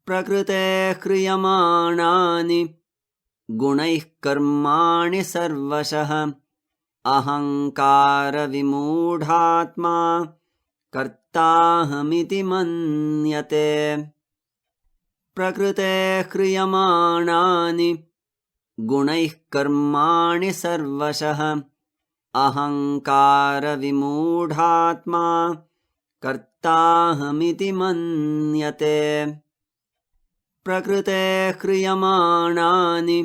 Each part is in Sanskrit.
प्रकृतेः क्रियमाणानि गुणैः कर्माणि सर्वशः अहङ्कारविमूढात्मा कर्ताहमिति मन्यते। प्रकृतेः क्रियमाणानि गुणैः कर्माणि सर्वशः अहङ्कारविमूढात्मा कर्ताहमिति मन्यते। प्रकृतेः क्रियमाणानि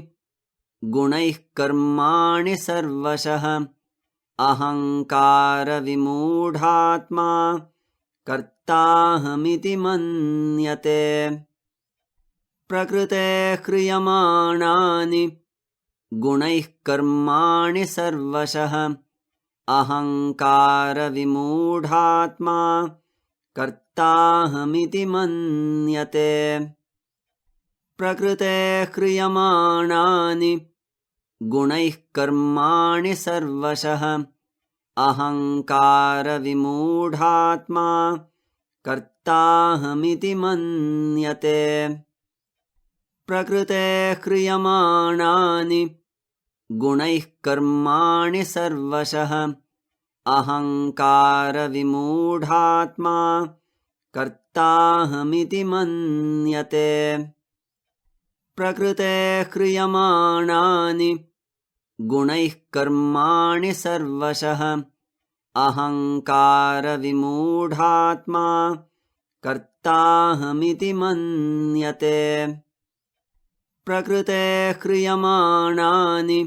गुणैः कर्माणि सर्वशः अहङ्कारविमूढात्मा कर्ताहमिति मन्यते। प्रकृतेः क्रियमाणानि गुणैः कर्माणि सर्वशः अहङ्कारविमूढात्मा कर्ताहमिति मन्यते। प्रकृतेः क्रियमाणानि गुणैः कर्माणि सर्वशः अहङ्कारविमूढात्मा कर्ताहमिति मन्यते। प्रकृतेः क्रियमाणानि गुणैः कर्माणि सर्वशः अहङ्कारविमूढात्मा कर्ताहमिति मन्यते। प्रकृतेः क्रियमाणानि गुणैः कर्माणि सर्वशः अहङ्कारविमूढात्मा कर्ताहमिति मन्यते। प्रकृतेः क्रियमाणानि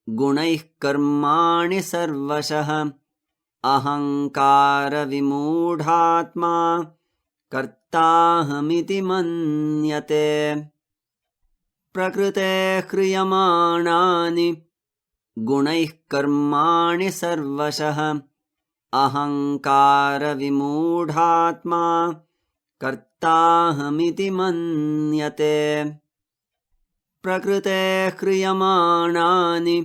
गुणैः कर्माणि सर्वशः अहङ्कारविमूढात्मा कर्ताहमिति मन्यते। प्रकृतेः क्रियमाणानि गुणैः कर्माणि सर्वशः अहङ्कारविमूढात्मा कर्ताहमिति मन्यते। प्रकृतेः क्रियमाणानि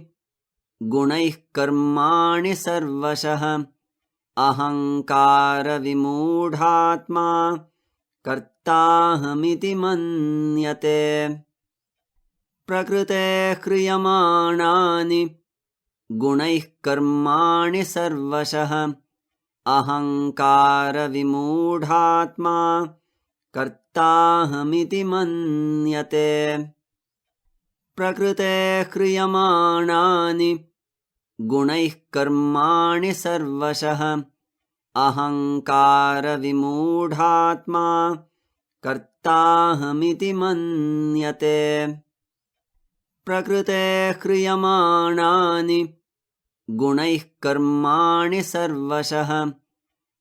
गुणैः कर्माणि सर्वशः अहङ्कारविमूढात्मा कर्ताहमिति मन्यते। प्रकृतेः क्रियमाणानि गुणैः कर्माणि सर्वशः अहङ्कारविमूढात्मा कर्ताहमिति मन्यते। प्रकृतेः क्रियमाणानि गुणैः कर्माणि सर्वशः अहङ्कारविमूढात्मा कर्ताहमिति मन्यते। प्रकृतेः क्रियमाणानि गुणैः कर्माणि सर्वशः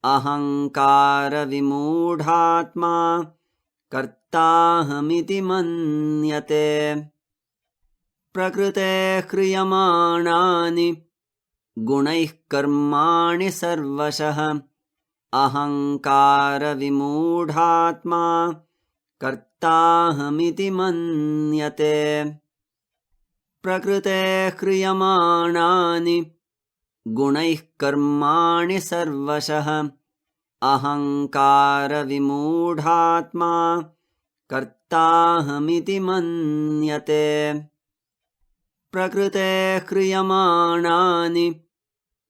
अहङ्कारविमूढात्मा कर्ताहमिति मन्यते। प्रकृतेः क्रियमाणानि गुणैः कर्माणि सर्वशः अहङ्कारविमूढात्मा कर्ताहमिति मन्यते। प्रकृतेः क्रियमाणानि गुणैः कर्माणि सर्वशः अहङ्कारविमूढात्मा कर्ताहमिति मन्यते। प्रकृतेः क्रियमाणानि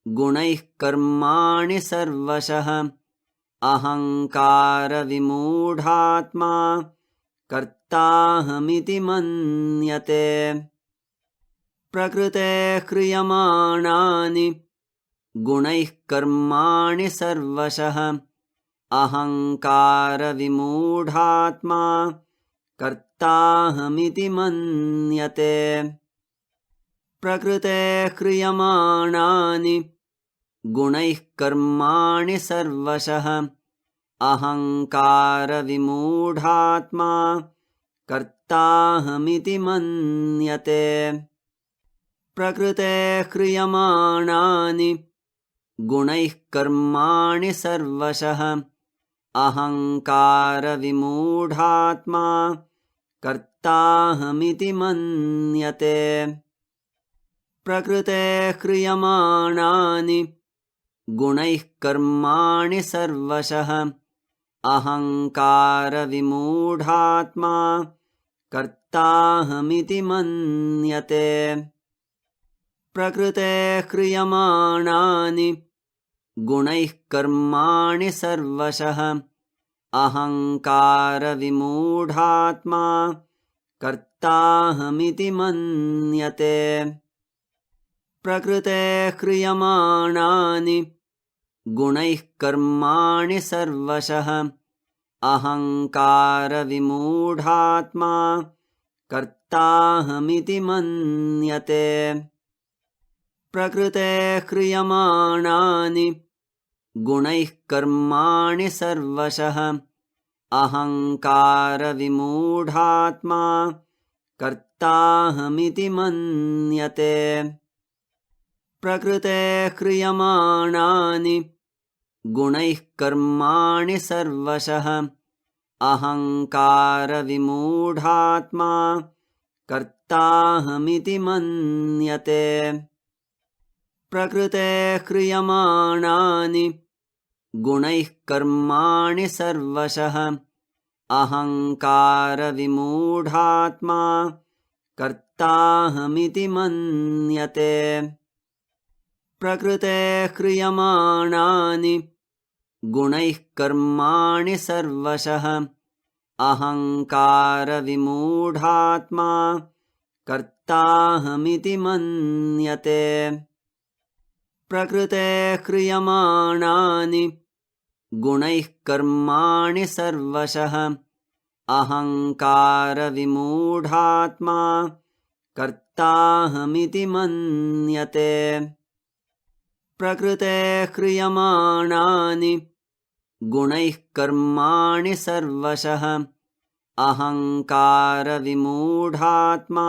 गुणैः कर्माणि सर्वशः अहङ्कारविमूढात्मा कर्ताहमिति मन्यते। प्रकृतेः क्रियमाणानि गुणैः कर्माणि सर्वशः अहङ्कारविमूढात्मा कर्ताहमिति मन्यते। प्रकृतेः क्रियमाणानि गुणैः कर्माणि सर्वशः अहङ्कारविमूढात्मा कर्ताहमिति मन्यते। प्रकृतेः क्रियमाणानि गुणैः कर्माणि सर्वशः अहङ्कारविमूढात्मा कर्ताहमिति मन्यते। प्रकृतेः क्रियमाणानि गुणैः कर्माणि सर्वशः अहङ्कारविमूढात्मा कर्ताहमिति मन्यते प्रकृतेः क्रियमाणानि गुणैः कर्माणि सर्वशः अहङ्कारविमूढात्मा कर्ताहमिति मन्यते प्रकृतेः क्रियमाणानि गुणैः कर्माणि सर्वशः अहङ्कारविमूढात्मा कर्ताहमिति मन्यते प्रकृतेः क्रियमाणानि गुणैः कर्माणि सर्वशः अहङ्कारविमूढात्मा कर्ताहमिति मन्यते प्रकृतेः क्रियमाणानि गुणैः कर्माणि सर्वशः अहङ्कारविमूढात्मा कर्ताहमिति मन्यते प्रकृतेः क्रियमाणानि गुणैः कर्माणि सर्वशः अहङ्कारविमूढात्मा कर्ताहमिति मन्यते प्रकृतेः क्रियमाणानि गुणैः कर्माणि सर्वशः अहङ्कारविमूढात्मा कर्ताहमिति मन्यते प्रकृतेः क्रियमाणानि गुणैः कर्माणि सर्वशः अहङ्कारविमूढात्मा कर्ताहमिति मन्यते प्रकृतेः क्रियमाणानि गुणैः कर्माणि सर्वशः अहङ्कारविमूढात्मा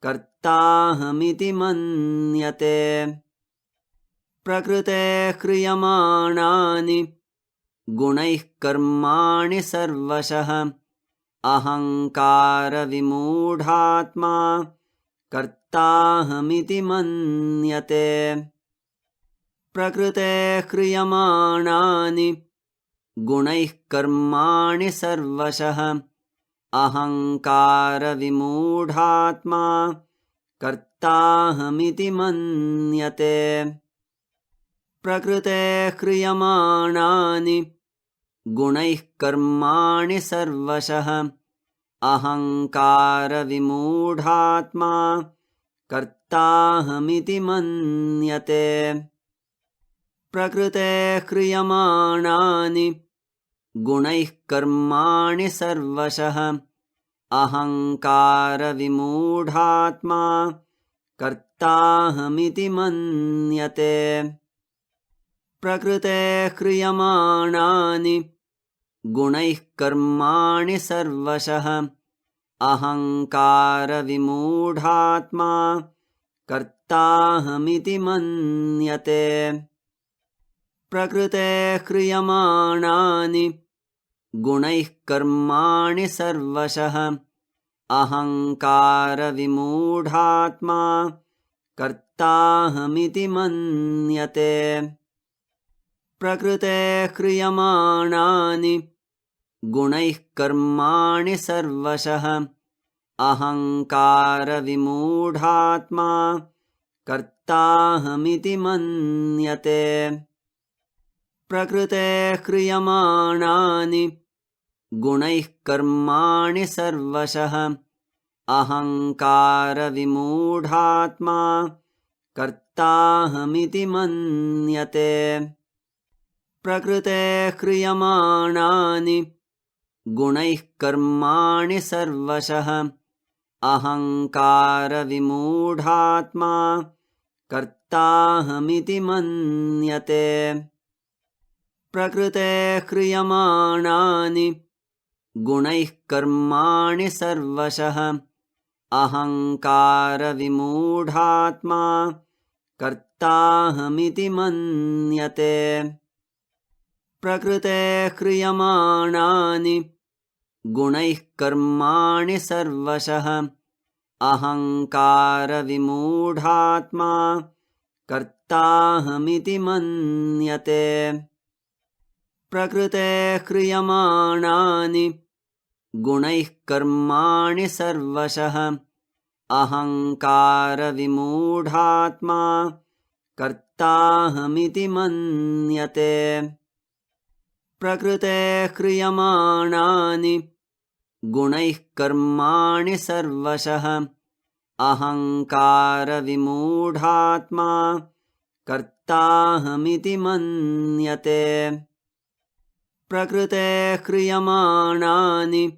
कर्ताहमिति मन्यते प्रकृतेः क्रियमाणानि गुणैः कर्माणि सर्वशः अहङ्कारविमूढात्मा कर्ताहमिति मन्यते प्रकृतेः क्रियमाणानि गुणैः कर्माणि सर्वशः अहङ्कारविमूढात्मा कर्ताहमिति मन्यते प्रकृतेः क्रियमाणानि गुणैः कर्माणि सर्वशः अहङ्कारविमूढात्मा कर्ताहमिति मन्यते प्रकृतेः क्रियमाणानि गुणैः कर्माणि सर्वशः अहङ्कारविमूढात्मा कर्ताहमिति मन्यते प्रकृतेः क्रियमाणानि गुणैः कर्माणि सर्वशः अहङ्कारविमूढात्मा कर्ताहमिति मन्यते प्रकृतेः क्रियमाणानि गुणैः कर्माणि सर्वशः अहङ्कारविमूढात्मा कर्ताहमिति मन्यते प्रकृतेः क्रियमाणानि गुणैः कर्माणि सर्वशः अहङ्कारविमूढात्मा कर्ताहमिति मन्यते प्रकृतेः क्रियमाणानि गुणैः कर्माणि सर्वशः अहङ्कारविमूढात्मा कर्ताहमिति मन्यते प्रकृतेः क्रियमाणानि गुणैः कर्माणि सर्वशः अहङ्कारविमूढात्मा कर्ताहमिति मन्यते प्रकृतेः क्रियमाणानि गुणैः कर्माणि सर्वशः अहङ्कारविमूढात्मा कर्ताहमिति मन्यते प्रकृतेः क्रियमाणानि गुणैः कर्माणि सर्वशः अहङ्कारविमूढात्मा कर्ताहमिति मन्यते प्रकृतेः क्रियमाणानि गुणैः कर्माणि सर्वशः अहङ्कारविमूढात्मा कर्ताहमिति मन्यते। प्रकृतेः क्रियमाणानि गुणैः कर्माणि सर्वशः अहङ्कारविमूढात्मा कर्ताहमिति मन्यते। प्रकृतेः क्रियमाणानि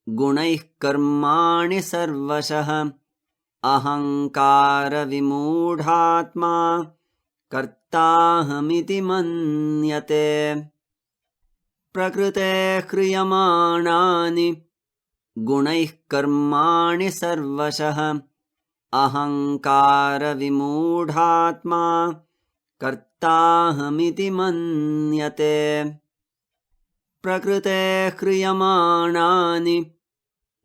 गुणैः कर्माणि सर्वशः अहङ्कारविमूढात्मा कर्ताहमिति मन्यते। प्रकृतेः क्रियमाणानि गुणैः कर्माणि सर्वशः अहङ्कारविमूढात्मा कर्ताहमिति मन्यते। प्रकृतेः क्रियमाणानि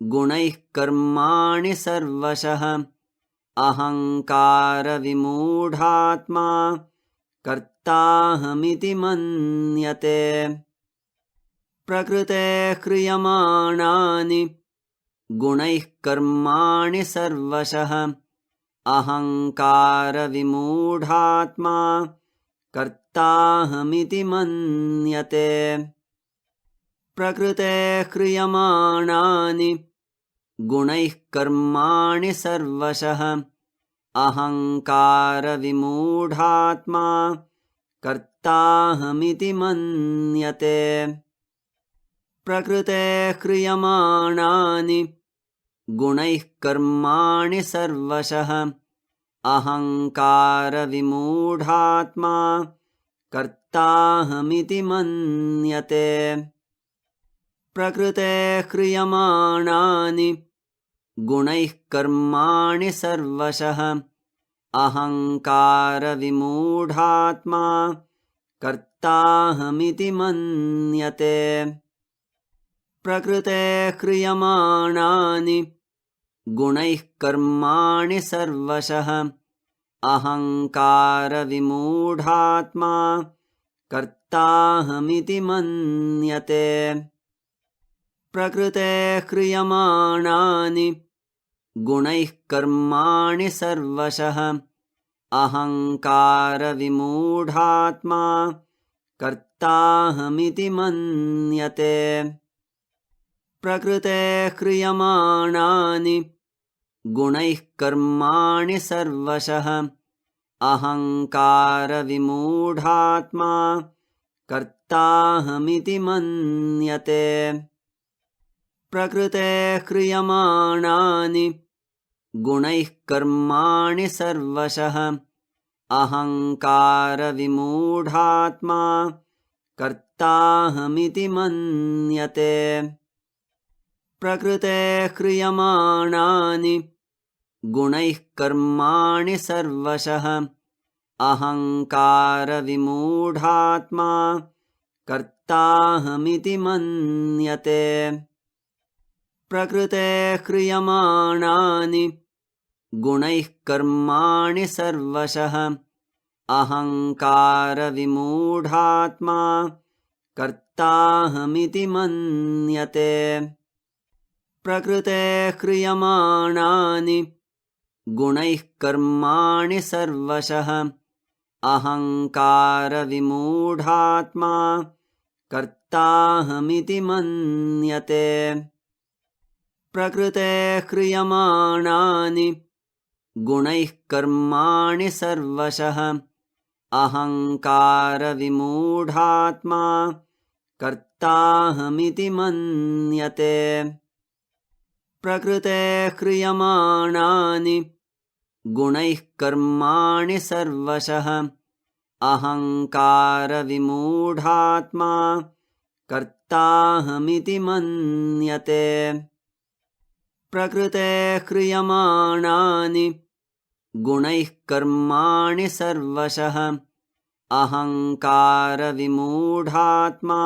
गुणैः कर्माणि सर्वशः अहङ्कारविमूढात्मा कर्ताहमिति मन्यते। प्रकृतेः क्रियमाणानि गुणैः कर्माणि सर्वशः अहङ्कारविमूढात्मा कर्ताहमिति मन्यते। प्रकृतेः क्रियमाणानि गुणैः कर्माणि सर्वशः अहङ्कारविमूढात्मा कर्ताहमिति मन्यते। प्रकृतेः क्रियमाणानि गुणैः कर्माणि सर्वशः अहङ्कारविमूढात्मा कर्ताहमिति मन्यते। प्रकृतेः क्रियमाणानि गुणैः कर्माणि सर्वशः अहङ्कारविमूढात्मा कर्ताहमिति मन्यते। प्रकृतेः क्रियमाणानि गुणैः कर्माणि सर्वशः अहङ्कारविमूढात्मा कर्ताहमिति मन्यते। प्रकृतेः क्रियमाणानि गुणैः कर्माणि सर्वशः अहङ्कारविमूढात्मा कर्ताहमिति मन्यते। प्रकृतेः क्रियमाणानि गुणैः कर्माणि सर्वशः अहङ्कारविमूढात्मा कर्ताहमिति मन्यते। प्रकृतेः क्रियमाणानि गुणैः कर्माणि सर्वशः अहङ्कारविमूढात्मा कर्ताहमिति मन्यते। प्रकृतेः क्रियमाणानि गुणैः कर्माणि सर्वशः अहङ्कारविमूढात्मा कर्ताहमिति मन्यते। प्रकृतेः क्रियमाणानि गुणैः कर्माणि सर्वशः अहङ्कारविमूढात्मा कर्ताहमिति मन्यते। प्रकृतेः क्रियमाणानि गुणैः कर्माणि सर्वशः अहङ्कारविमूढात्मा कर्ताहमिति मन्यते। प्रकृतेः क्रियमाणानि गुणैः कर्माणि सर्वशः अहङ्कारविमूढात्मा कर्ताहमिति मन्यते। प्रकृतेः क्रियमाणानि गुणैः कर्माणि सर्वशः अहङ्कारविमूढात्मा कर्ताहमिति मन्यते। प्रकृतेः क्रियमाणानि गुणैः कर्माणि सर्वशः अहङ्कारविमूढात्मा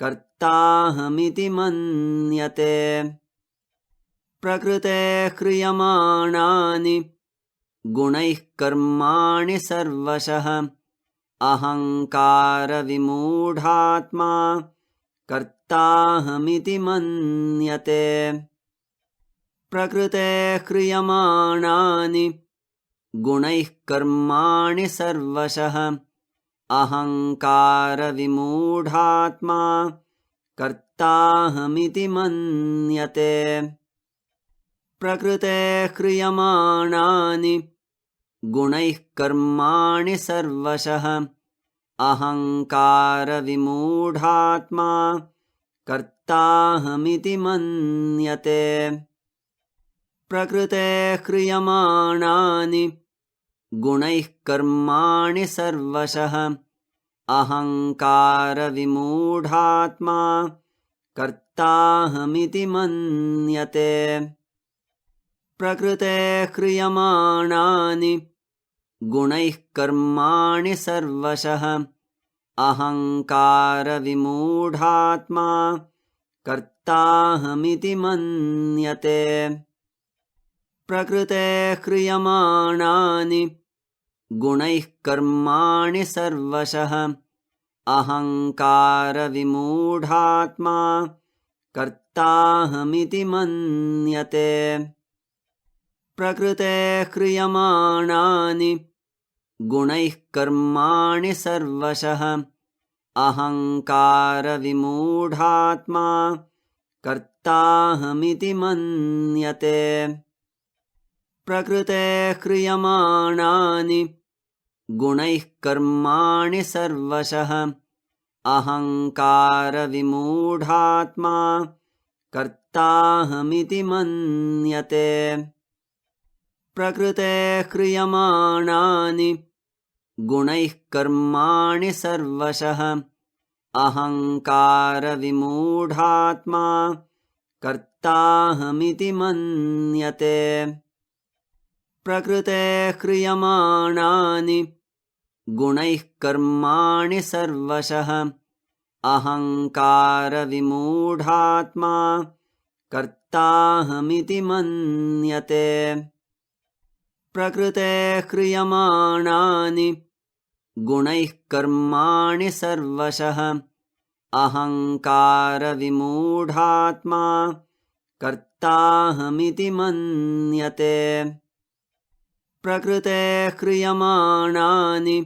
कर्ताहमिति मन्यते। प्रकृतेः क्रियमाणानि गुणैः कर्माणि सर्वशः अहङ्कारविमूढात्मा कर्ताहमिति मन्यते प्रकृतेः क्रियमाणानि गुणैः कर्माणि सर्वशः अहङ्कारविमूढात्मा कर्ताहमिति मन्यते प्रकृतेः क्रियमाणानि गुणैः कर्माणि सर्वशः अहङ्कारविमूढात्मा कर्ताहमिति मन्यते प्रकृतेः क्रियमाणानि गुणैः कर्माणि सर्वशः अहङ्कारविमूढात्मा कर्ताहमिति मन्यते प्रकृतेः क्रियमाणानि गुणैः कर्माणि सर्वशः अहङ्कारविमूढात्मा कर्ताहमिति मन्यते प्रकृतेः क्रियमाणानि गुणैः कर्माणि सर्वशः अहङ्कारविमूढात्मा कर्ताहमिति मन्यते प्रकृतेः क्रियमाणानि गुणैः कर्माणि सर्वशः अहङ्कारविमूढात्मा कर्ताहमिति मन्यते प्रकृतेः क्रियमाणानि गुणैः कर्माणि सर्वशः अहङ्कारविमूढात्मा कर्ताहमिति मन्यते प्रकृतेः क्रियमाणानि गुणैः कर्माणि सर्वशः अहङ्कारविमूढात्मा कर्ताहमिति मन्यते प्रकृतेः क्रियमाणानि गुणैः कर्माणि सर्वशः अहङ्कारविमूढात्मा कर्ताहमिति मन्यते प्रकृतेः क्रियमाणानि गुणैः कर्माणि सर्वशः अहङ्कारविमूढात्मा कर्ताहमिति मन्यते प्रकृतेः क्रियमाणानि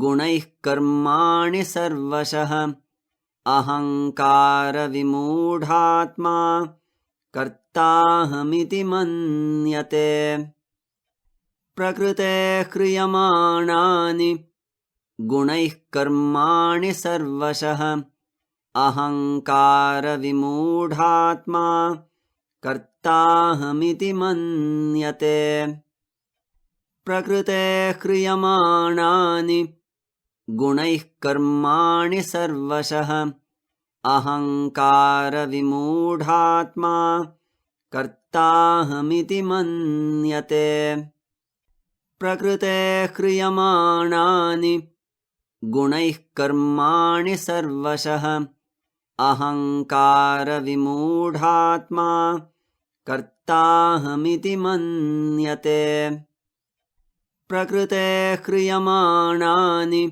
गुणैः कर्माणि सर्वशः अहङ्कारविमूढात्मा कर्ताहमिति मन्यते प्रकृतेः क्रियमाणानि गुणैः कर्माणि सर्वशः अहङ्कारविमूढात्मा कर्ताहमिति मन्यते प्रकृतेः क्रियमाणानि गुणैः कर्माणि सर्वशः अहङ्कारविमूढात्मा कर्ताहमिति मन्यते प्रकृतेः क्रियमाणानि गुणैः कर्माणि सर्वशः अहङ्कारविमूढात्मा कर्ताहमिति मन्यते प्रकृतेः क्रियमाणानि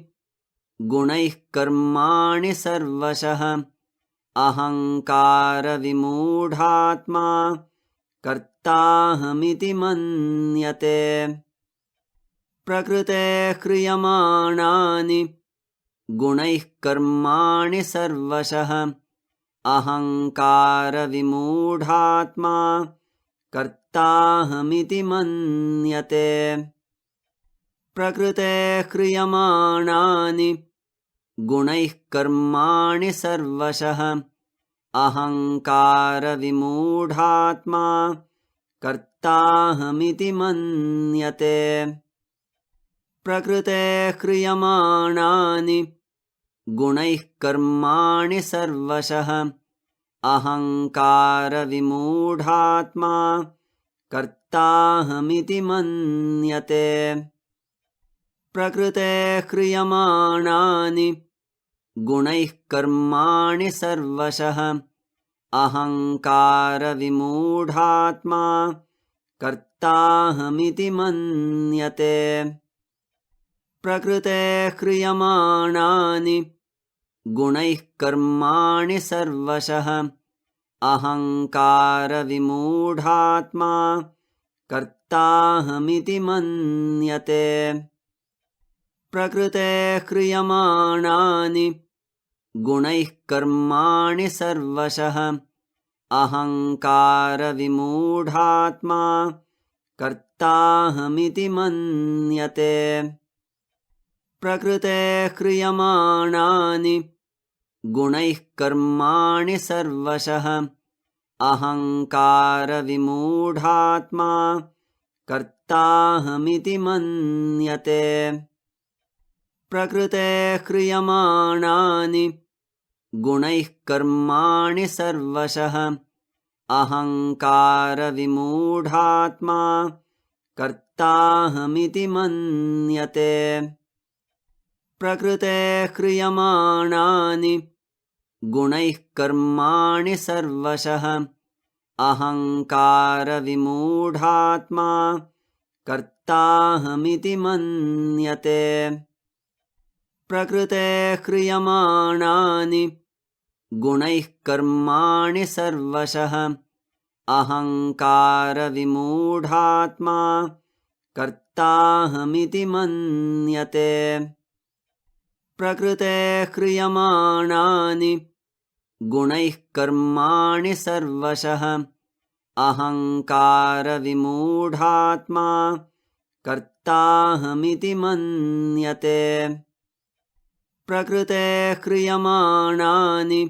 गुणैः कर्माणि सर्वशः अहङ्कारविमूढात्मा कर्ताहमिति मन्यते प्रकृतेः क्रियमाणानि गुणैः कर्माणि सर्वशः अहङ्कारविमूढात्मा कर्ताहमिति मन्यते प्रकृतेः क्रियमाणानि गुणैः कर्माणि सर्वशः अहङ्कारविमूढात्मा कर्ताहमिति मन्यते प्रकृतेः क्रियमाणानि गुणैः कर्माणि सर्वशः अहङ्कारविमूढात्मा कर्ताहमिति मन्यते प्रकृतेः क्रियमाणानि गुणैः कर्माणि सर्वशः अहङ्कारविमूढात्मा कर्ताहमिति मन्यते प्रकृतेः क्रियमाणानि गुणैः कर्माणि सर्वशः अहङ्कारविमूढात्मा कर्ताहमिति मन्यते। प्रकृतेः क्रियमाणानि गुणैः कर्माणि सर्वशः अहङ्कारविमूढात्मा कर्ताहमिति मन्यते। प्रकृतेः क्रियमाणानि गुणैः कर्माणि सर्वशः अहङ्कारविमूढात्मा कर्ताहमिति मन्यते। प्रकृतेः क्रियमाणानि गुणैः कर्माणि सर्वशः अहङ्कारविमूढात्मा कर्ताहमिति मन्यते। प्रकृतेः क्रियमाणानि गुणैः कर्माणि सर्वशः अहङ्कारविमूढात्मा कर्ताहमिति मन्यते। प्रकृतेः क्रियमाणानि गुणैः कर्माणि सर्वशः अहङ्कारविमूढात्मा कर्ताहमिति मन्यते। प्रकृतेः क्रियमाणानि गुणैः कर्माणि सर्वशः अहङ्कारविमूढात्मा कर्ताहमिति मन्यते। प्रकृतेः क्रियमाणानि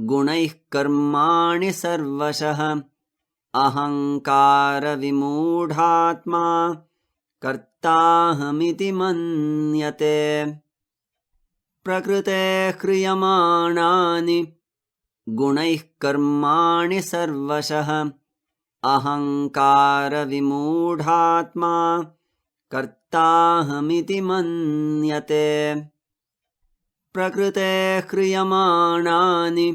गुणैः कर्माणि सर्वशः अहङ्कारविमूढात्मा कर्ताहमिति मन्यते। प्रकृतेः क्रियमाणानि गुणैः कर्माणि सर्वशः अहङ्कारविमूढात्मा कर्ताहमिति मन्यते। प्रकृतेः क्रियमाणानि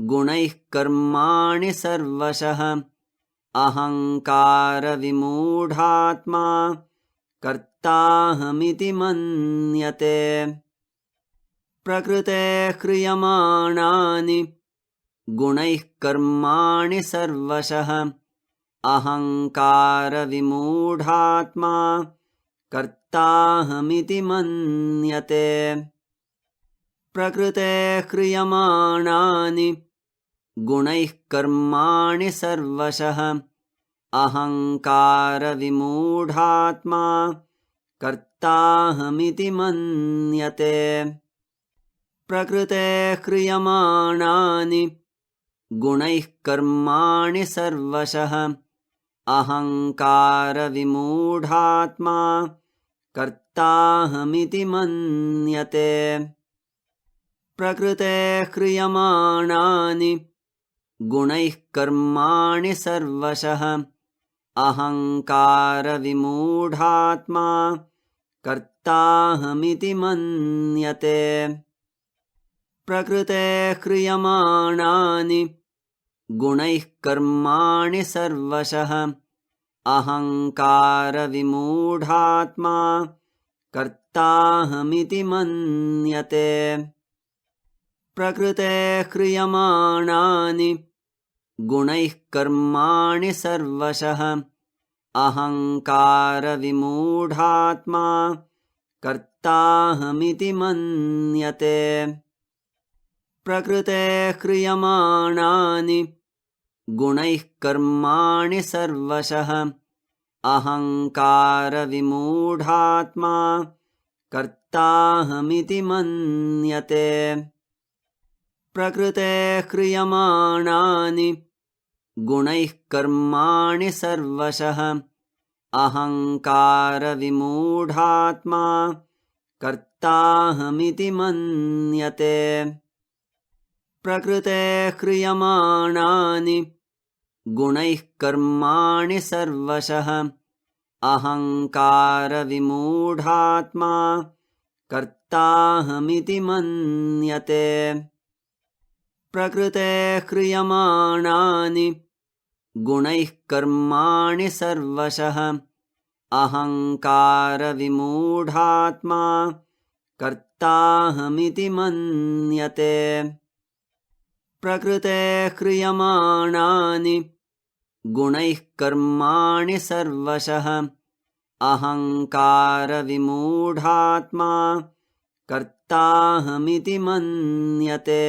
गुणैः कर्माणि सर्वशः अहङ्कारविमूढात्मा कर्ताहमिति मन्यते। प्रकृतेः क्रियमाणानि गुणैः कर्माणि सर्वशः अहङ्कारविमूढात्मा कर्ताहमिति मन्यते। प्रकृतेः क्रियमाणानि गुणैः कर्माणि सर्वशः अहङ्कारविमूढात्मा कर्ताहमिति मन्यते। प्रकृतेः क्रियमाणानि गुणैः कर्माणि सर्वशः अहङ्कारविमूढात्मा कर्ताहमिति मन्यते। प्रकृतेः क्रियमाणानि गुणैः कर्माणि सर्वशः अहङ्कारविमूढात्मा कर्ताहमिति मन्यते। प्रकृतेः क्रियमाणानि गुणैः कर्माणि सर्वशः अहङ्कारविमूढात्मा कर्ताहमिति मन्यते। प्रकृतेः क्रियमाणानि गुणैः कर्माणि सर्वशः अहङ्कारविमूढात्मा कर्ताहमिति मन्यते। प्रकृतेः क्रियमाणानि गुणैः कर्माणि सर्वशः अहङ्कारविमूढात्मा कर्ताहमिति मन्यते। प्रकृतेः क्रियमाणानि गुणैः कर्माणि सर्वशः अहङ्कारविमूढात्मा कर्ताहमिति मन्यते। प्रकृतेः क्रियमाणानि गुणैः कर्माणि सर्वशः अहङ्कारविमूढात्मा कर्ताहमिति मन्यते। प्रकृतेः क्रियमाणानि गुणैः कर्माणि सर्वशः अहङ्कारविमूढात्मा कर्ताहमिति मन्यते प्रकृतेः क्रियमाणानि गुणैः कर्माणि सर्वशः अहङ्कारविमूढात्मा कर्ताहमिति मन्यते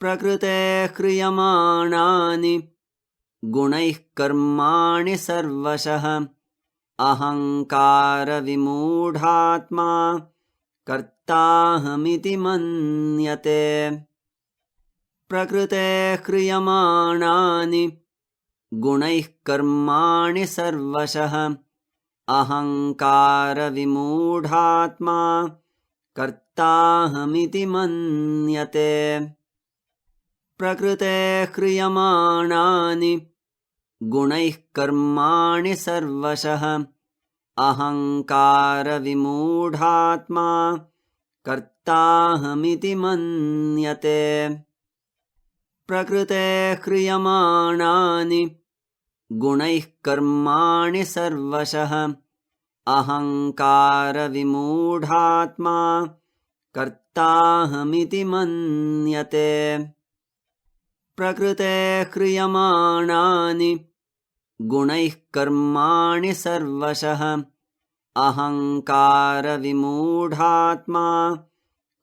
प्रकृतेः क्रियमाणानि गुणैः कर्माणि सर्वशः अहङ्कारविमूढात्मा कर्ताहमिति मन्यते प्रकृतेः क्रियमाणानि गुणैः कर्माणि सर्वशः अहङ्कारविमूढात्मा कर्ताहमिति मन्यते प्रकृतेः क्रियमाणानि गुणैः कर्माणि सर्वशः अहङ्कारविमूढात्मा कर्ताहमिति मन्यते प्रकृतेः क्रियमाणानि गुणैः कर्माणि सर्वशः अहङ्कारविमूढात्मा कर्ताहमिति मन्यते प्रकृतेः क्रियमाणानि गुणैः कर्माणि सर्वशः अहङ्कारविमूढात्मा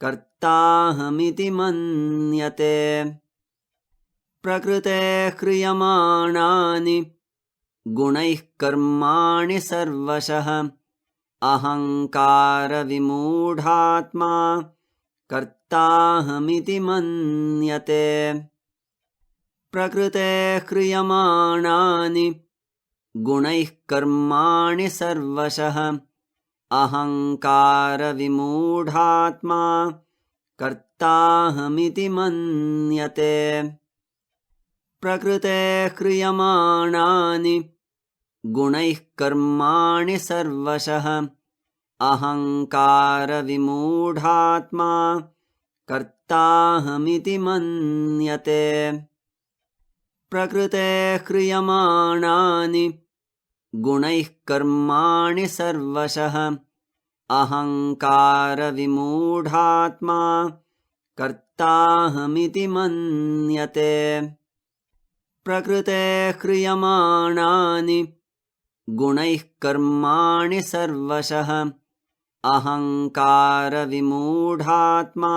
कर्ताहमिति मन्यते प्रकृतेः क्रियमाणानि गुणैः कर्माणि सर्वशः अहङ्कारविमूढात्मा कर्ताहमिति मन्यते प्रकृतेः क्रियमाणानि गुणैः कर्माणि सर्वशः अहङ्कारविमूढात्मा कर्ताहमिति मन्यते प्रकृतेः क्रियमाणानि गुणैः कर्माणि सर्वशः अहङ्कारविमूढात्मा कर्ताहमिति मन्यते प्रकृतेः क्रियमाणानि गुणैः कर्माणि सर्वशः अहङ्कारविमूढात्मा कर्ताहमिति मन्यते प्रकृतेः क्रियमाणानि गुणैः कर्माणि सर्वशः अहङ्कारविमूढात्मा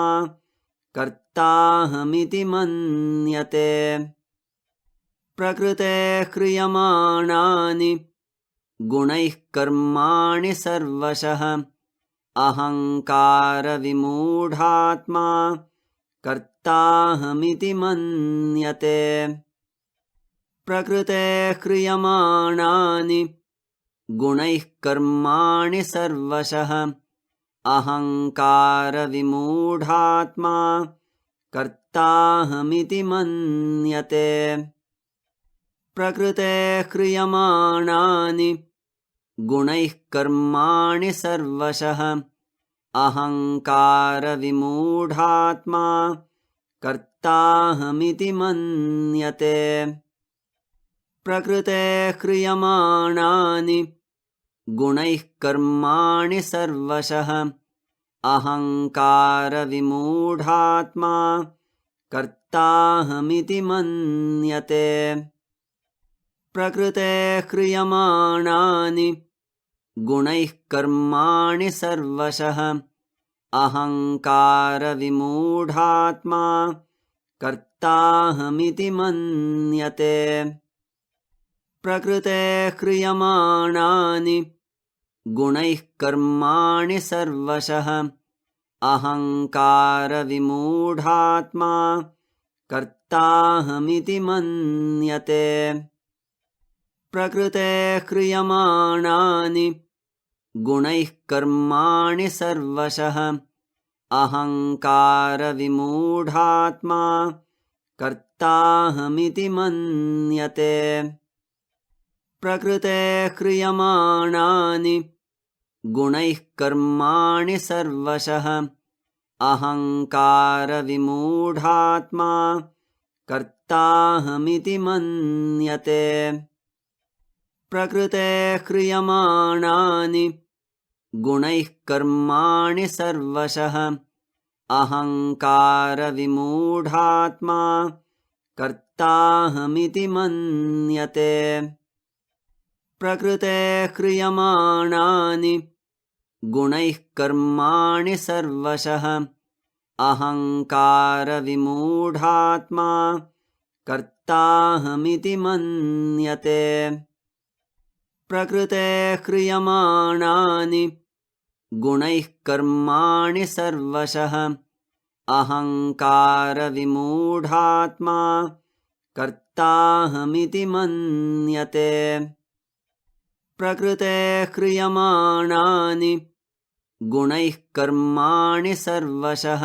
कर्ताहमिति मन्यते प्रकृतेः क्रियमाणानि गुणैः कर्माणि सर्वशः अहङ्कारविमूढात्मा कर्ताहमिति मन्यते प्रकृतेः क्रियमाणानि गुणैः कर्माणि सर्वशः अहङ्कारविमूढात्मा कर्ताहमिति मन्यते प्रकृतेः क्रियमाणानि गुणैः कर्माणि सर्वशः अहङ्कारविमूढात्मा कर्ताहमिति मन्यते प्रकृतेः क्रियमाणानि गुणैः कर्माणि सर्वशः अहङ्कारविमूढात्मा कर्ताहमिति मन्यते प्रकृतेः क्रियमाणानि गुणैः कर्माणि सर्वशः अहङ्कारविमूढात्मा कर्ताहमिति मन्यते प्रकृतेः क्रियमाणानि गुणैः कर्माणि सर्वशः अहङ्कारविमूढात्मा कर्ताहमिति मन्यते प्रकृतेः क्रियमाणानि गुणैः कर्माणि सर्वशः अहङ्कारविमूढात्मा कर्ताहमिति मन्यते प्रकृतेः क्रियमाणानि गुणैः कर्माणि सर्वशः अहङ्कारविमूढात्मा कर्ताहमिति मन्यते प्रकृतेः क्रियमाणानि गुणैः कर्माणि सर्वशः अहङ्कारविमूढात्मा कर्ताहमिति मन्यते। प्रकृतेः क्रियमाणानि गुणैः कर्माणि सर्वशः अहङ्कारविमूढात्मा कर्ताहमिति मन्यते। प्रकृतेः क्रियमाणानि गुणैः कर्माणि सर्वशः अहङ्कारविमूढात्मा कर्ताहमिति मन्यते। प्रकृतेः क्रियमाणानि गुणैः कर्माणि सर्वशः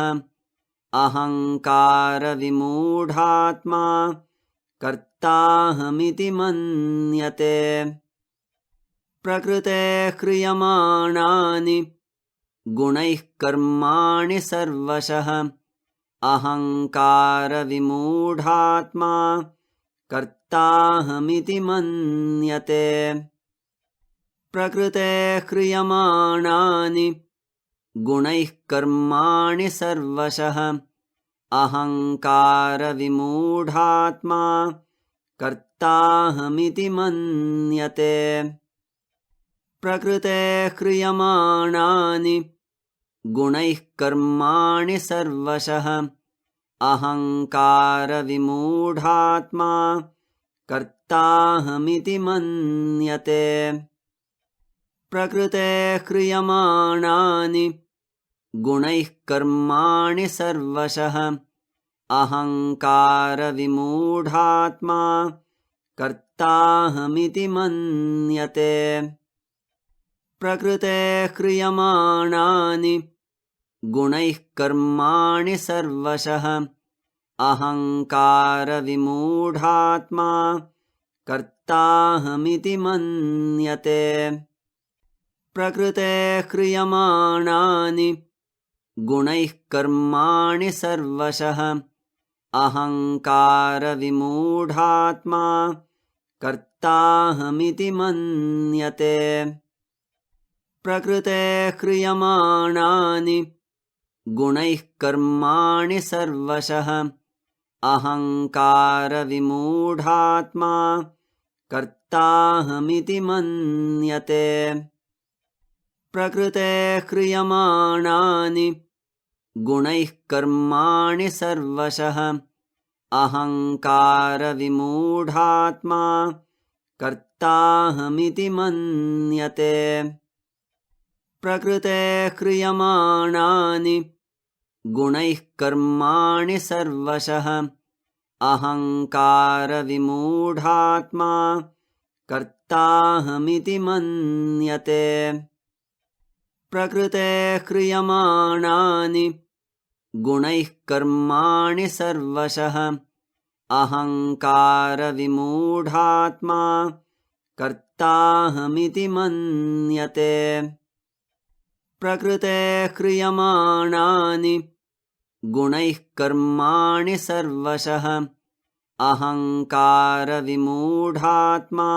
अहङ्कारविमूढात्मा कर्ताहमिति मन्यते। प्रकृतेः क्रियमाणानि गुणैः कर्माणि सर्वशः अहङ्कारविमूढात्मा कर्ताहमिति मन्यते। प्रकृतेः क्रियमाणानि गुणैः कर्माणि सर्वशः अहङ्कारविमूढात्मा कर्ताहमिति मन्यते। प्रकृतेः क्रियमाणानि गुणैः कर्माणि सर्वशः अहङ्कारविमूढात्मा कर्ताहमिति मन्यते। प्रकृतेः क्रियमाणानि गुणैः कर्माणि सर्वशः अहङ्कारविमूढात्मा कर्ताहमिति मन्यते। प्रकृतेः क्रियमाणानि गुणैः कर्माणि सर्वशः अहङ्कारविमूढात्मा कर्ताहमिति मन्यते। प्रकृतेः क्रियमाणानि गुणैः कर्माणि सर्वशः अहङ्कारविमूढात्मा कर्ताहमिति मन्यते। प्रकृतेः क्रियमाणानि गुणैः कर्माणि सर्वशः अहङ्कारविमूढात्मा कर्ताहमिति मन्यते। प्रकृतेः क्रियमाणानि गुणैः कर्माणि सर्वशः अहङ्कारविमूढात्मा कर्ताहमिति मन्यते। प्रकृतेः क्रियमाणानि गुणैः कर्माणि सर्वशः अहङ्कारविमूढात्मा कर्ताहमिति मन्यते। प्रकृतेः क्रियमाणानि गुणैः कर्माणि सर्वशः अहङ्कारविमूढात्मा कर्ताहमिति मन्यते। प्रकृतेः क्रियमाणानि गुणैः कर्माणि सर्वशः अहङ्कारविमूढात्मा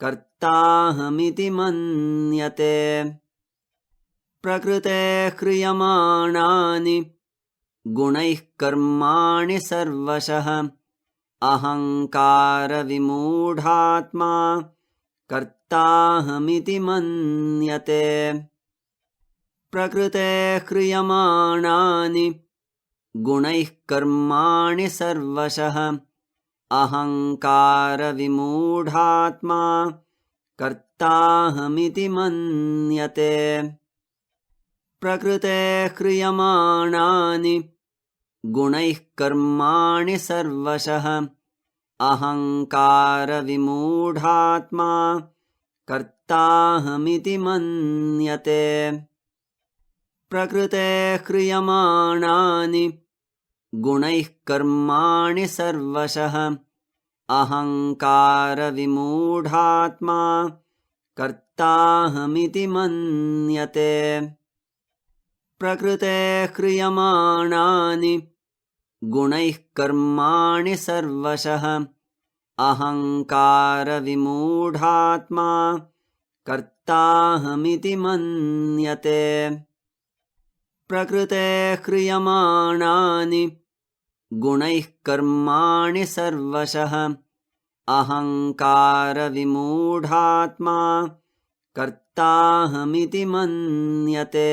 कर्ताहमिति मन्यते। प्रकृतेः क्रियमाणानि गुणैः कर्माणि सर्वशः अहङ्कारविमूढात्मा कर्ताहमिति मन्यते। प्रकृतेः क्रियमाणानि गुणैः कर्माणि सर्वशः अहङ्कारविमूढात्मा कर्ताहमिति मन्यते। प्रकृतेः क्रियमाणानि गुणैः कर्माणि सर्वशः अहङ्कारविमूढात्मा कर्ताहमिति मन्यते। प्रकृतेः क्रियमाणानि गुणैः कर्माणि सर्वशः अहङ्कारविमूढात्मा कर्ताहमिति मन्यते। प्रकृतेः क्रियमाणानि गुणैः कर्माणि सर्वशः अहङ्कारविमूढात्मा कर्ताहमिति मन्यते प्रकृतेः क्रियमाणानि गुणैः कर्माणि सर्वशः अहङ्कारविमूढात्मा कर्ताहमिति मन्यते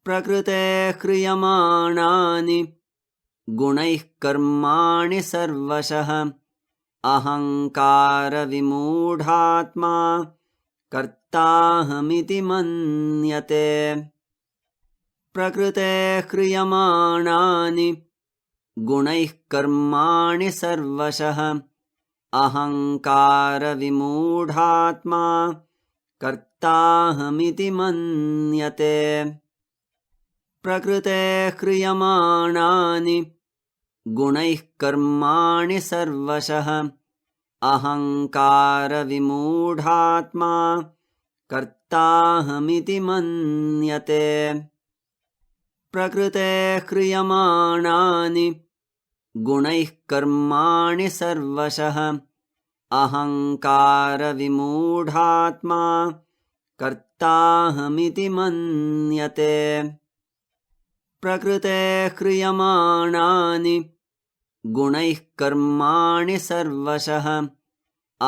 प्रकृतेः क्रियमाणानि गुणैः कर्माणि सर्वशः अहङ्कारविमूढात्मा कर्ताहमिति मन्यते प्रकृतेः क्रियमाणानि गुणैः कर्माणि सर्वशः अहङ्कारविमूढात्मा कर्ताहमिति मन्यते प्रकृतेः क्रियमाणानि गुणैः कर्माणि सर्वशः अहङ्कारविमूढात्मा कर्ताहमिति मन्यते प्रकृतेः क्रियमाणानि गुणैः कर्माणि सर्वशः अहङ्कारविमूढात्मा कर्ताहमिति मन्यते प्रकृतेः क्रियमाणानि गुणैः कर्माणि सर्वशः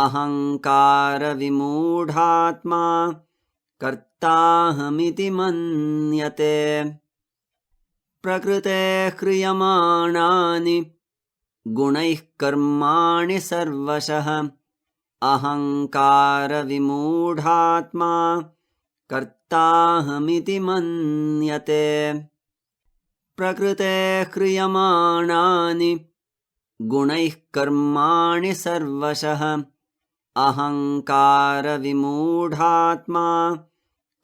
अहङ्कारविमूढात्मा कर्ताहमिति मन्यते प्रकृतेः क्रियमाणानि गुणैः कर्माणि सर्वशः अहङ्कारविमूढात्मा कर्ताहमिति मन्यते प्रकृतेः क्रियमाणानि गुणैः कर्माणि सर्वशः अहङ्कारविमूढात्मा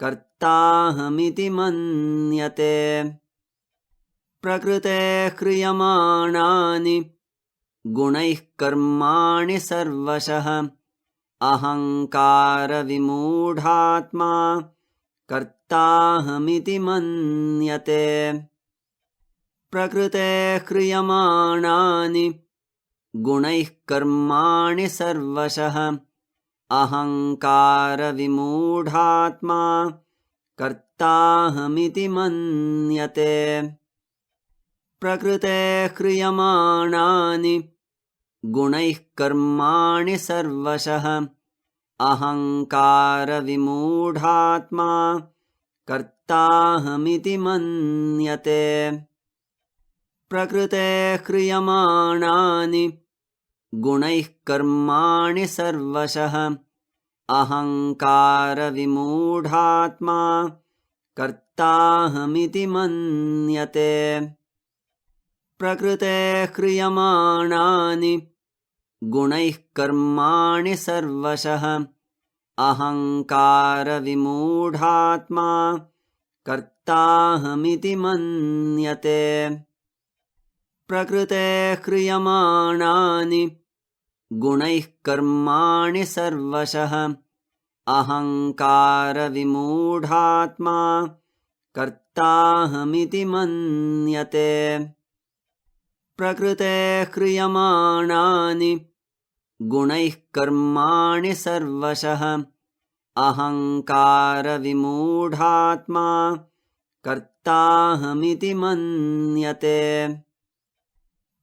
कर्ताहमिति मन्यते प्रकृतेः क्रियमाणानि गुणैः कर्माणि सर्वशः अहङ्कारविमूढात्मा कर्ताहमिति मन्यते प्रकृतेः क्रियमाणानि गुणैः कर्माणि सर्वशः अहङ्कारविमूढात्मा कर्ताहमिति मन्यते प्रकृतेः क्रियमाणानि गुणैः कर्माणि सर्वशः अहङ्कारविमूढात्मा कर्ताहमिति मन्यते प्रकृतेः क्रियमाणानि गुणैः कर्माणि सर्वशः अहङ्कारविमूढात्मा कर्ताहमिति मन्यते प्रकृतेः क्रियमाणानि गुणैः कर्माणि सर्वशः अहङ्कारविमूढात्मा कर्ताहमिति मन्यते प्रकृतेः क्रियमाणानि गुणैः कर्माणि सर्वशः अहङ्कारविमूढात्मा कर्ताहमिति मन्यते प्रकृतेः क्रियमाणानि गुणैः कर्माणि सर्वशः अहङ्कारविमूढात्मा कर्ताहमिति मन्यते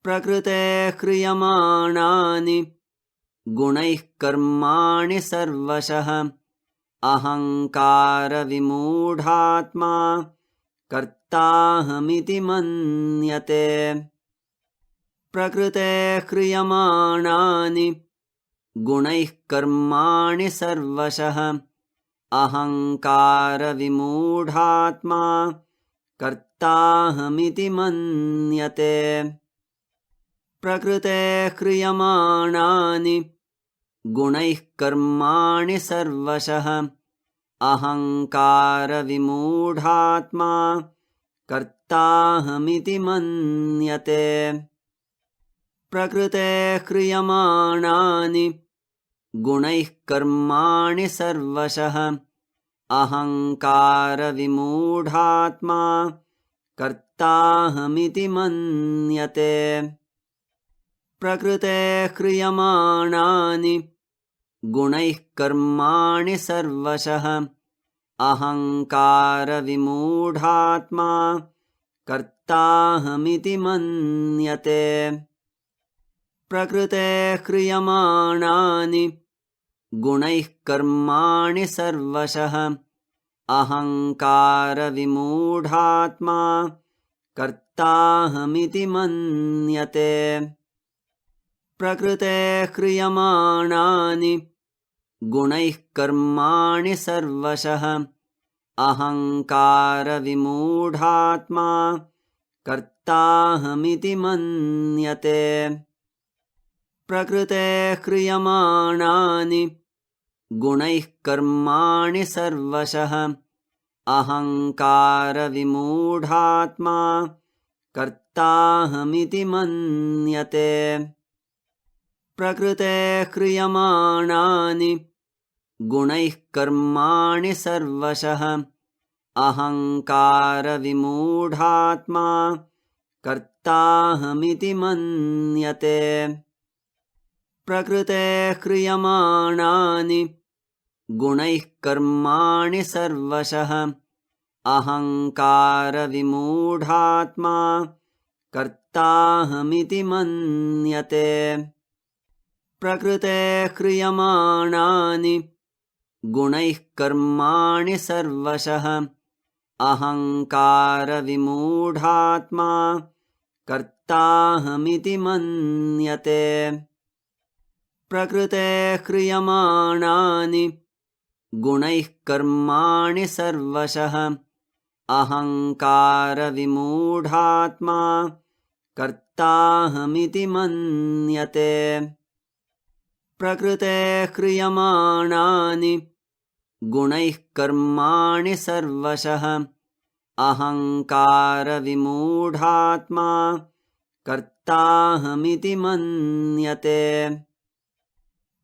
प्रकृतेः क्रियमाणानि गुणैः कर्माणि सर्वशः अहङ्कारविमूढात्मा कर्ताहमिति मन्यते प्रकृतेः क्रियमाणानि गुणैः कर्माणि सर्वशः अहङ्कारविमूढात्मा कर्ताहमिति मन्यते प्रकृतेः क्रियमाणानि गुणैः कर्माणि सर्वशः अहङ्कारविमूढात्मा कर्ताहमिति मन्यते प्रकृतेः क्रियमाणानि गुणैः कर्माणि सर्वशः अहङ्कारविमूढात्मा कर्ताहमिति मन्यते प्रकृतेः क्रियमाणानि गुणैः कर्माणि सर्वशः अहङ्कारविमूढात्मा कर्ताहमिति मन्यते। प्रकृतेः क्रियमाणानि गुणैः कर्माणि सर्वशः अहङ्कारविमूढात्मा कर्ताहमिति मन्यते। प्रकृतेः क्रियमाणानि गुणैः कर्माणि सर्वशः अहङ्कारविमूढात्मा कर्ताहमिति मन्यते। प्रकृतेः क्रियमाणानि गुणैः कर्माणि सर्वशः अहङ्कारविमूढात्मा कर्ताहमिति मन्यते। प्रकृतेः क्रियमाणानि गुणैः कर्माणि सर्वशः अहङ्कारविमूढात्मा कर्ताहमिति मन्यते। प्रकृतेः क्रियमाणानि गुणैः कर्माणि सर्वशः अहङ्कारविमूढात्मा कर्ताहमिति मन्यते। प्रकृतेः क्रियमाणानि गुणैः कर्माणि सर्वशः अहङ्कारविमूढात्मा कर्ताहमिति मन्यते। प्रकृतेः क्रियमाणानि गुणैः कर्माणि सर्वशः अहङ्कारविमूढात्मा कर्ताहमिति मन्यते। प्रकृतेः क्रियमाणानि गुणैः कर्माणि सर्वशः अहङ्कारविमूढात्मा कर्ताहमिति मन्यते।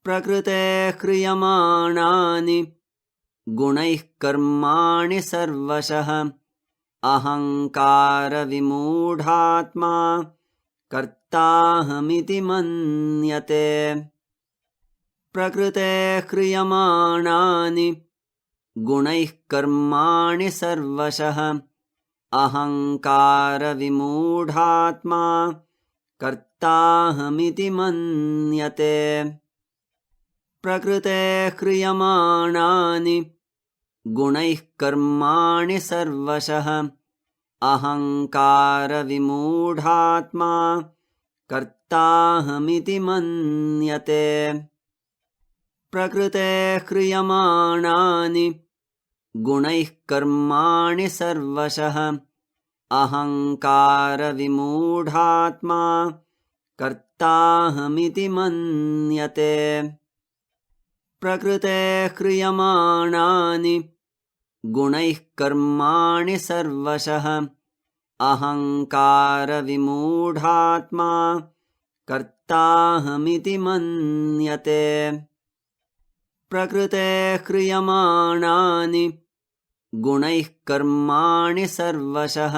प्रकृतेः क्रियमाणानि गुणैः कर्माणि सर्वशः अहङ्कारविमूढात्मा कर्ताहमिति मन्यते। प्रकृतेः क्रियमाणानि गुणैः कर्माणि सर्वशः अहङ्कारविमूढात्मा कर्ताहमिति मन्यते। प्रकृतेः क्रियमाणानि गुणैः कर्माणि सर्वशः अहङ्कारविमूढात्मा कर्ताहमिति मन्यते। प्रकृतेः क्रियमाणानि गुणैः कर्माणि सर्वशः अहङ्कारविमूढात्मा कर्ताहमिति मन्यते। प्रकृतेः क्रियमाणानि गुणैः कर्माणि सर्वशः अहङ्कारविमूढात्मा कर्ताहमिति मन्यते। प्रकृतेः क्रियमाणानि गुणैः कर्माणि सर्वशः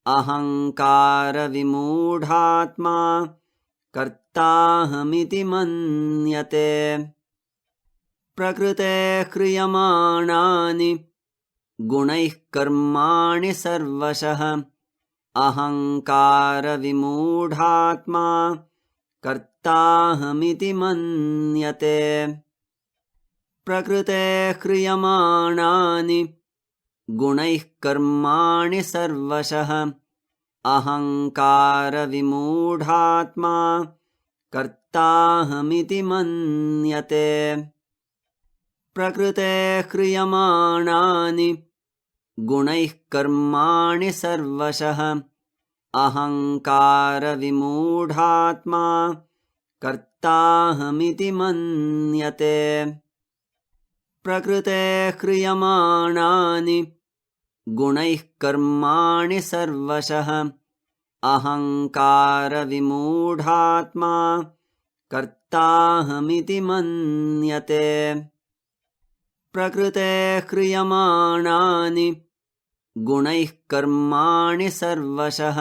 अहङ्कारविमूढात्मा कर्ताहमिति मन्यते। प्रकृतेः क्रियमाणानि गुणैः कर्माणि सर्वशः अहङ्कारविमूढात्मा कर्ताहमिति मन्यते। प्रकृतेः क्रियमाणानि गुणैः कर्माणि सर्वशः अहङ्कारविमूढात्मा कर्ताहमिति मन्यते। प्रकृतेः क्रियमाणानि गुणैः कर्माणि सर्वशः अहङ्कारविमूढात्मा कर्ताहमिति मन्यते। प्रकृतेः क्रियमाणानि गुणैः कर्माणि सर्वशः अहङ्कारविमूढात्मा कर्ताहमिति मन्यते। प्रकृतेः क्रियमाणानि गुणैः कर्माणि सर्वशः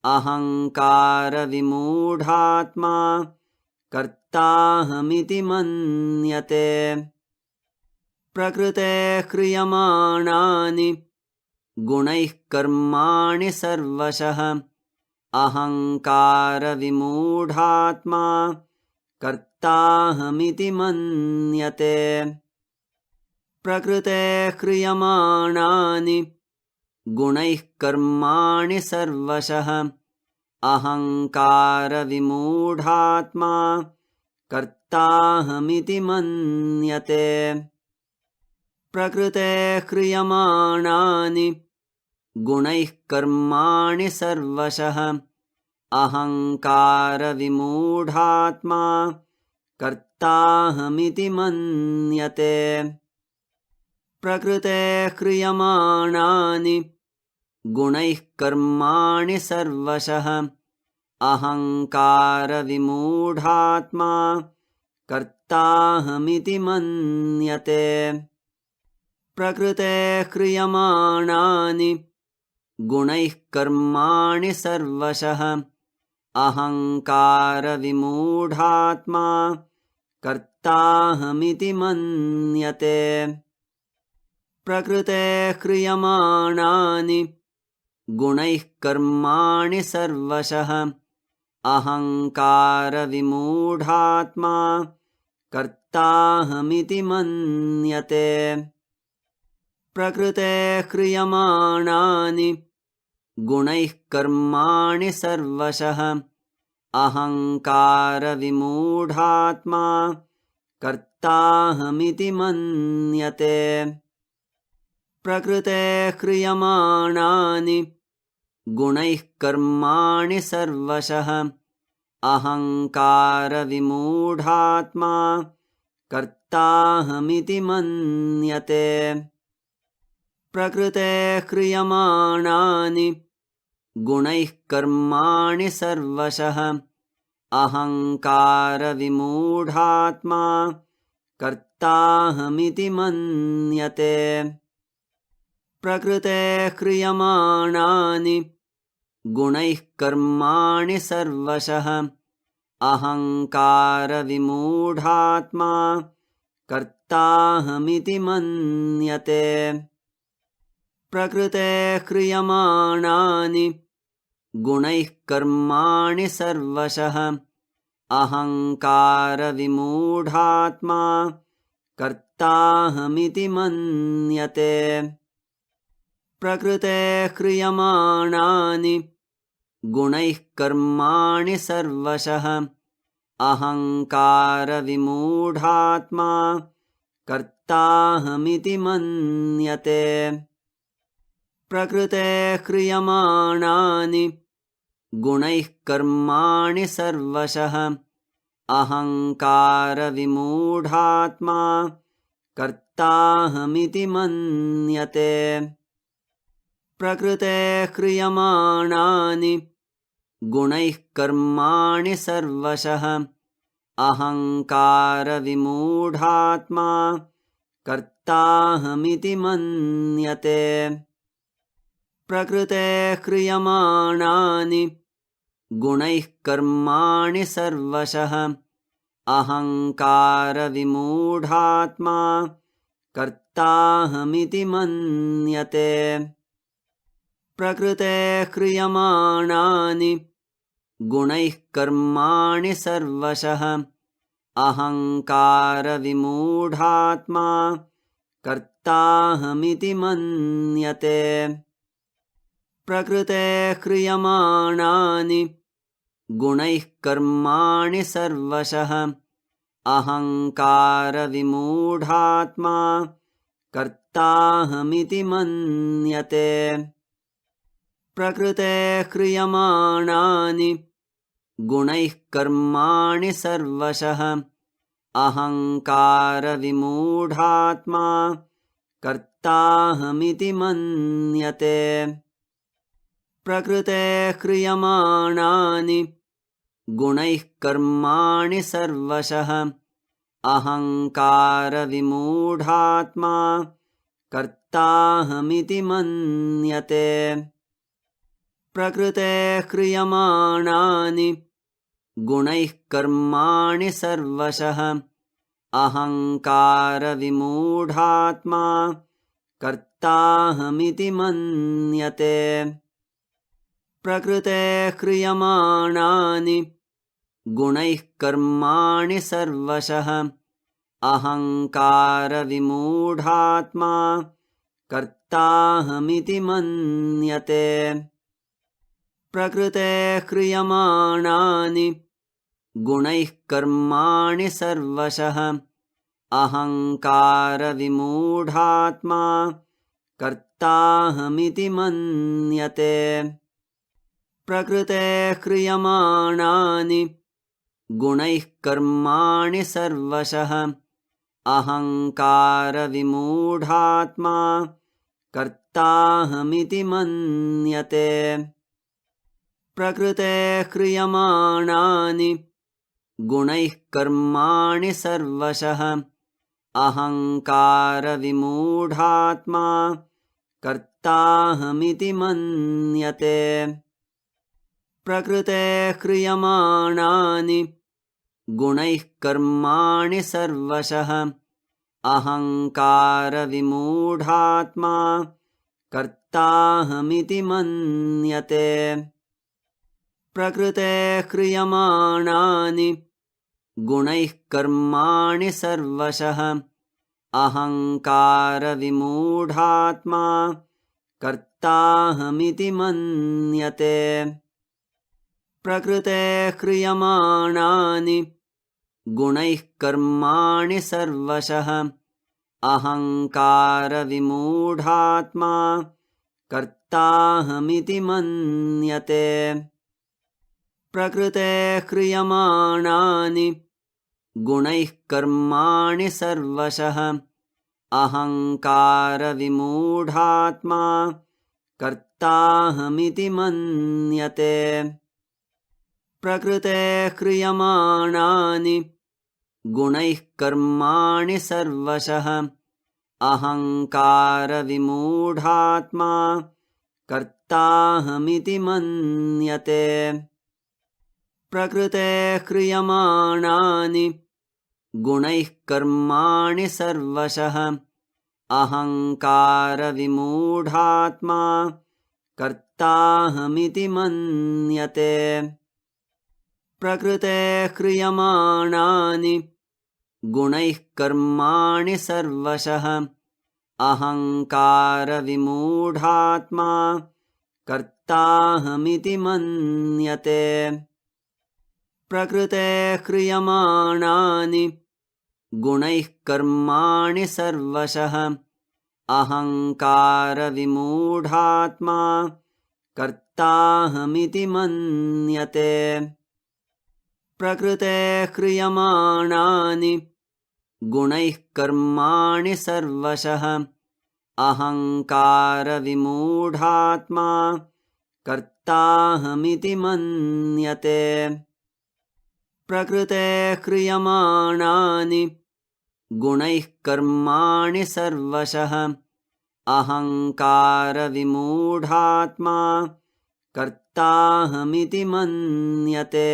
अहङ्कारविमूढात्मा कर्ताहमिति मन्यते प्रकृतेः क्रियमाणानि गुणैः कर्माणि सर्वशः अहङ्कारविमूढात्मा कर्ताहमिति मन्यते प्रकृतेः क्रियमाणानि गुणैः कर्माणि सर्वशः अहङ्कारविमूढात्मा कर्ताहमिति मन्यते प्रकृतेः क्रियमाणानि गुणैः कर्माणि सर्वशः अहङ्कारविमूढात्मा कर्ताहमिति मन्यते प्रकृतेः क्रियमाणानि गुणैः कर्माणि सर्वशः अहङ्कारविमूढात्मा कर्ताहमिति मन्यते प्रकृतेः क्रियमाणानि गुणैः कर्माणि सर्वशः अहङ्कारविमूढात्मा कर्ताहमिति मन्यते प्रकृतेः क्रियमाणानि गुणैः कर्माणि सर्वशः अहङ्कारविमूढात्मा कर्ताहमिति मन्यते प्रकृतेः क्रियमाणानि गुणैः कर्माणि सर्वशः अहङ्कारविमूढात्मा कर्ताहमिति मन्यते प्रकृतेः क्रियमाणानि गुणैः कर्माणि सर्वशः अहङ्कारविमूढात्मा कर्ताहमिति मन्यते प्रकृतेः क्रियमाणानि गुणैः कर्माणि सर्वशः अहङ्कारविमूढात्मा कर्ताहमिति मन्यते प्रकृतेः क्रियमाणानि गुणैः कर्माणि सर्वशः अहङ्कारविमूढात्मा कर्ताहमिति मन्यते प्रकृतेः क्रियमाणानि गुणैः कर्माणि सर्वशः अहङ्कारविमूढात्मा कर्ताहमिति मन्यते प्रकृतेः क्रियमाणानि गुणैः कर्माणि सर्वशः अहङ्कारविमूढात्मा कर्ताहमिति मन्यते प्रकृतेः क्रियमाणानि गुणैः कर्माणि सर्वशः अहङ्कारविमूढात्मा कर्ताहमिति मन्यते प्रकृतेः क्रियमाणानि गुणैः कर्माणि सर्वशः अहङ्कारविमूढात्मा कर्ताहमिति मन्यते प्रकृतेः क्रियमाणानि गुणैः कर्माणि सर्वशः अहङ्कारविमूढात्मा कर्ताहमिति मन्यते प्रकृतेः क्रियमाणानि गुणैः कर्माणि सर्वशः अहङ्कारविमूढात्मा कर्ताहमिति मन्यते प्रकृतेः क्रियमाणानि गुणैः कर्माणि सर्वशः अहङ्कारविमूढात्मा कर्ताहमिति मन्यते प्रकृतेः क्रियमाणानि गुणैः कर्माणि सर्वशः अहङ्कारविमूढात्मा कर्ताहमिति मन्यते प्रकृतेः क्रियमाणानि गुणैः कर्माणि सर्वशः अहङ्कारविमूढात्मा कर्ताहमिति मन्यते प्रकृतेः क्रियमाणानि गुणैः कर्माणि सर्वशः अहङ्कारविमूढात्मा कर्ताहमिति मन्यते। प्रकृतेः क्रियमाणानि गुणैः कर्माणि सर्वशः अहङ्कारविमूढात्मा कर्ताहमिति मन्यते। प्रकृतेः क्रियमाणानि गुणैः कर्माणि सर्वशः अहङ्कारविमूढात्मा कर्ताहमिति मन्यते। प्रकृतेः क्रियमाणानि गुणैः कर्माणि सर्वशः अहङ्कारविमूढात्मा कर्ताहमिति मन्यते। प्रकृतेः क्रियमाणानि गुणैः कर्माणि सर्वशः अहङ्कारविमूढात्मा कर्ताहमिति मन्यते। प्रकृतेः क्रियमाणानि गुणैः कर्माणि सर्वशः अहङ्कारविमूढात्मा कर्ताहमिति मन्यते। प्रकृतेः क्रियमाणानि गुणैः कर्माणि सर्वशः अहङ्कारविमूढात्मा कर्ताहमिति मन्यते। प्रकृतेः क्रियमाणानि गुणैः कर्माणि सर्वशः अहङ्कारविमूढात्मा कर्ताहमिति मन्यते। प्रकृतेः क्रियमाणानि गुणैः कर्माणि सर्वशः अहङ्कारविमूढात्मा कर्ताहमिति मन्यते। प्रकृतेः क्रियमाणानि गुणैः कर्माणि सर्वशः अहङ्कारविमूढात्मा कर्ताहमिति मन्यते। प्रकृतेः क्रियमाणानि गुणैः कर्माणि सर्वशः अहङ्कारविमूढात्मा कर्ताहमिति मन्यते। प्रकृतेः क्रियमाणानि गुणैः कर्माणि सर्वशः अहङ्कारविमूढात्मा कर्ताहमिति मन्यते। प्रकृतेः क्रियमाणानि गुणैः कर्माणि सर्वशः अहङ्कारविमूढात्मा कर्ताहमिति मन्यते। प्रकृतेः क्रियमाणानि गुणैः कर्माणि सर्वशः अहङ्कारविमूढात्मा कर्ताहमिति मन्यते। प्रकृतेः क्रियमाणानि गुणैः कर्माणि सर्वशः अहङ्कारविमूढात्मा कर्ताहमिति मन्यते।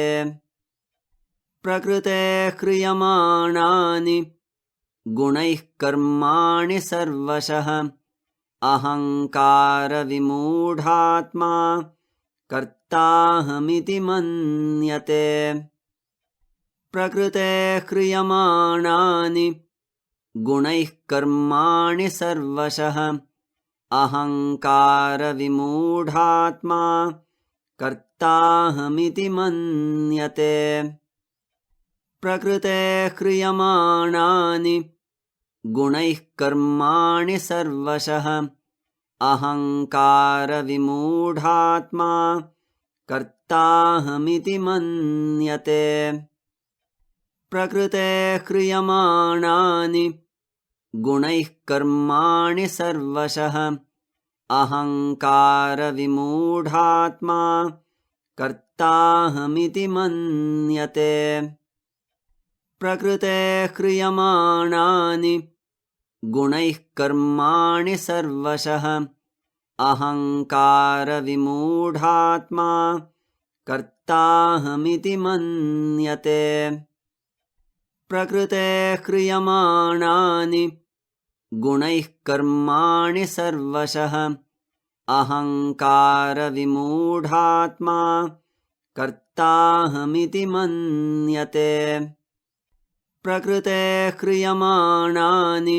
प्रकृतेः क्रियमाणानि गुणैः कर्माणि सर्वशः अहङ्कारविमूढात्मा कर्ताहमिति मन्यते। प्रकृतेः क्रियमाणानि गुणैः कर्माणि सर्वशः अहङ्कारविमूढात्मा कर्ताहमिति मन्यते। प्रकृतेः क्रियमाणानि गुणैः कर्माणि सर्वशः अहङ्कारविमूढात्मा कर्ताहमिति मन्यते। प्रकृतेः क्रियमाणानि गुणैः कर्माणि सर्वशः अहङ्कारविमूढात्मा कर्ताहमिति मन्यते। प्रकृतेः क्रियमाणानि गुणैः कर्माणि सर्वशः अहङ्कारविमूढात्मा कर्ताहमिति मन्यते प्रकृतेः क्रियमाणानि गुणैः कर्माणि सर्वशः अहङ्कारविमूढात्मा कर्ताहमिति मन्यते प्रकृतेः क्रियमाणानि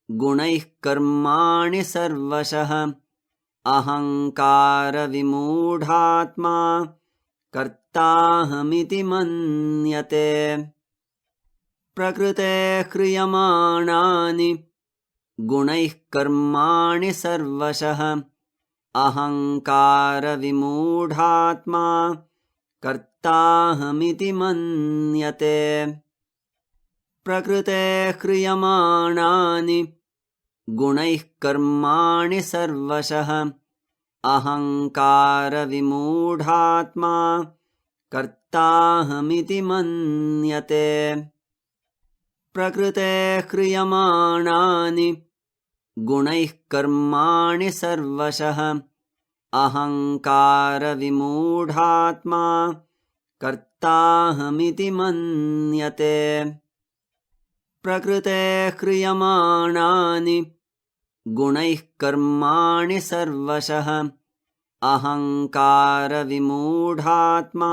गुणैः कर्माणि सर्वशः अहङ्कारविमूढात्मा कर्ताहमिति मन्यते प्रकृतेः क्रियमाणानि गुणैः कर्माणि सर्वशः अहङ्कारविमूढात्मा कर्ताहमिति मन्यते प्रकृतेः क्रियमाणानि गुणैः कर्माणि सर्वशः अहङ्कारविमूढात्मा कर्ताहमिति मन्यते प्रकृतेः क्रियमाणानि गुणैः कर्माणि सर्वशः अहङ्कारविमूढात्मा कर्ताहमिति मन्यते प्रकृतेः क्रियमाणानि गुणैः कर्माणि सर्वशः अहङ्कारविमूढात्मा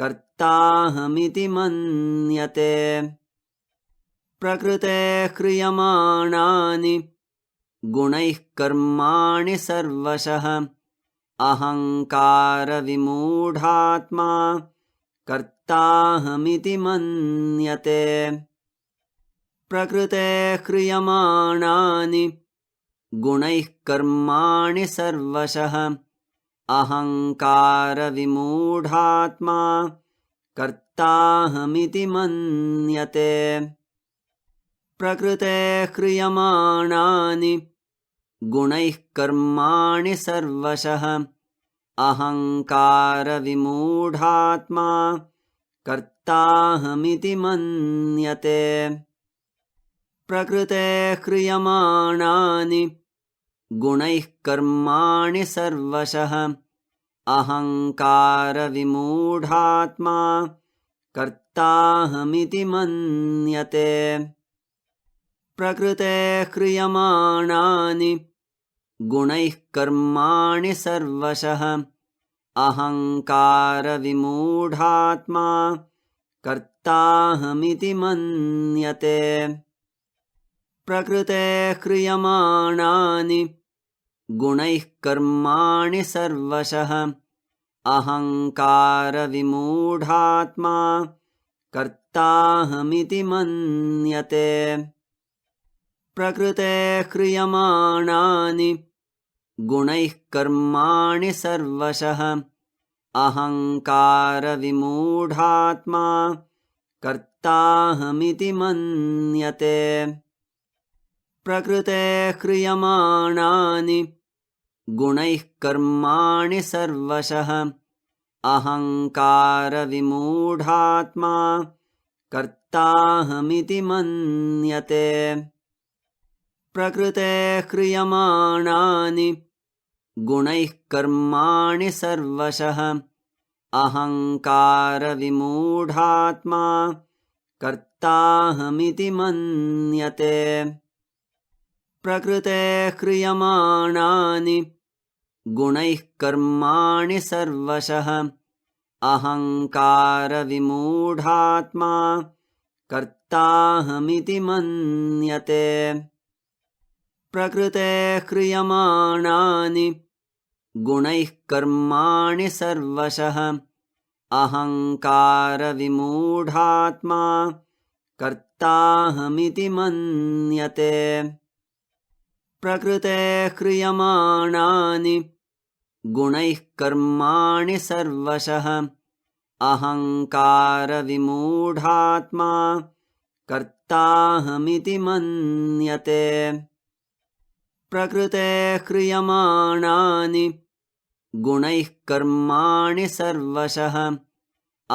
कर्ताहमिति मन्यते प्रकृतेः क्रियमाणानि गुणैः कर्माणि सर्वशः अहङ्कारविमूढात्मा कर्ताहमिति मन्यते प्रकृतेः क्रियमाणानि गुणैः कर्माणि सर्वशः अहङ्कारविमूढात्मा कर्ताहमिति मन्यते प्रकृतेः क्रियमाणानि गुणैः कर्माणि सर्वशः अहङ्कारविमूढात्मा कर्ताहमिति मन्यते प्रकृतेः क्रियमाणानि गुणैः कर्माणि सर्वशः अहङ्कारविमूढात्मा कर्ताहमिति मन्यते प्रकृतेः क्रियमाणानि गुणैः कर्माणि सर्वशः अहङ्कारविमूढात्मा कर्ताहमिति मन्यते प्रकृतेः क्रियमाणानि गुणैः कर्माणि सर्वशः अहङ्कारविमूढात्मा कर्ताहमिति मन्यते प्रकृतेः क्रियमाणानि गुणैः कर्माणि सर्वशः अहङ्कारविमूढात्मा कर्ताहमिति मन्यते प्रकृतेः क्रियमाणानि गुणैः कर्माणि सर्वशः अहङ्कारविमूढात्मा कर्ताहमिति मन्यते प्रकृतेः क्रियमाणानि गुणैः कर्माणि सर्वशः अहङ्कारविमूढात्मा कर्ताहमिति मन्यते प्रकृतेः क्रियमाणानि गुणैः कर्माणि सर्वशः अहङ्कारविमूढात्मा कर्ताहमिति मन्यते प्रकृतेः क्रियमाणानि गुणैः कर्माणि सर्वशः अहङ्कारविमूढात्मा कर्ताहमिति मन्यते प्रकृतेः क्रियमाणानि गुणैः कर्माणि सर्वशः अहङ्कारविमूढात्मा कर्ताहमिति मन्यते प्रकृतेः क्रियमाणानि गुणैः कर्माणि सर्वशः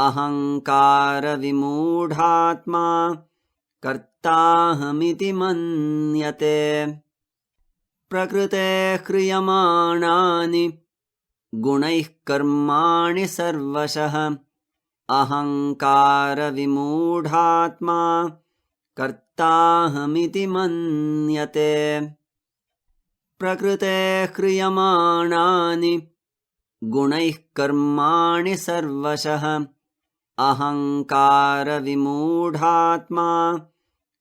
अहङ्कारविमूढात्मा कर्ताहमिति मन्यते प्रकृतेः क्रियमाणानि गुणैः कर्माणि सर्वशः अहङ्कारविमूढात्मा कर्ताहमिति मन्यते। प्रकृतेः क्रियमाणानि गुणैः कर्माणि सर्वशः अहङ्कारविमूढात्मा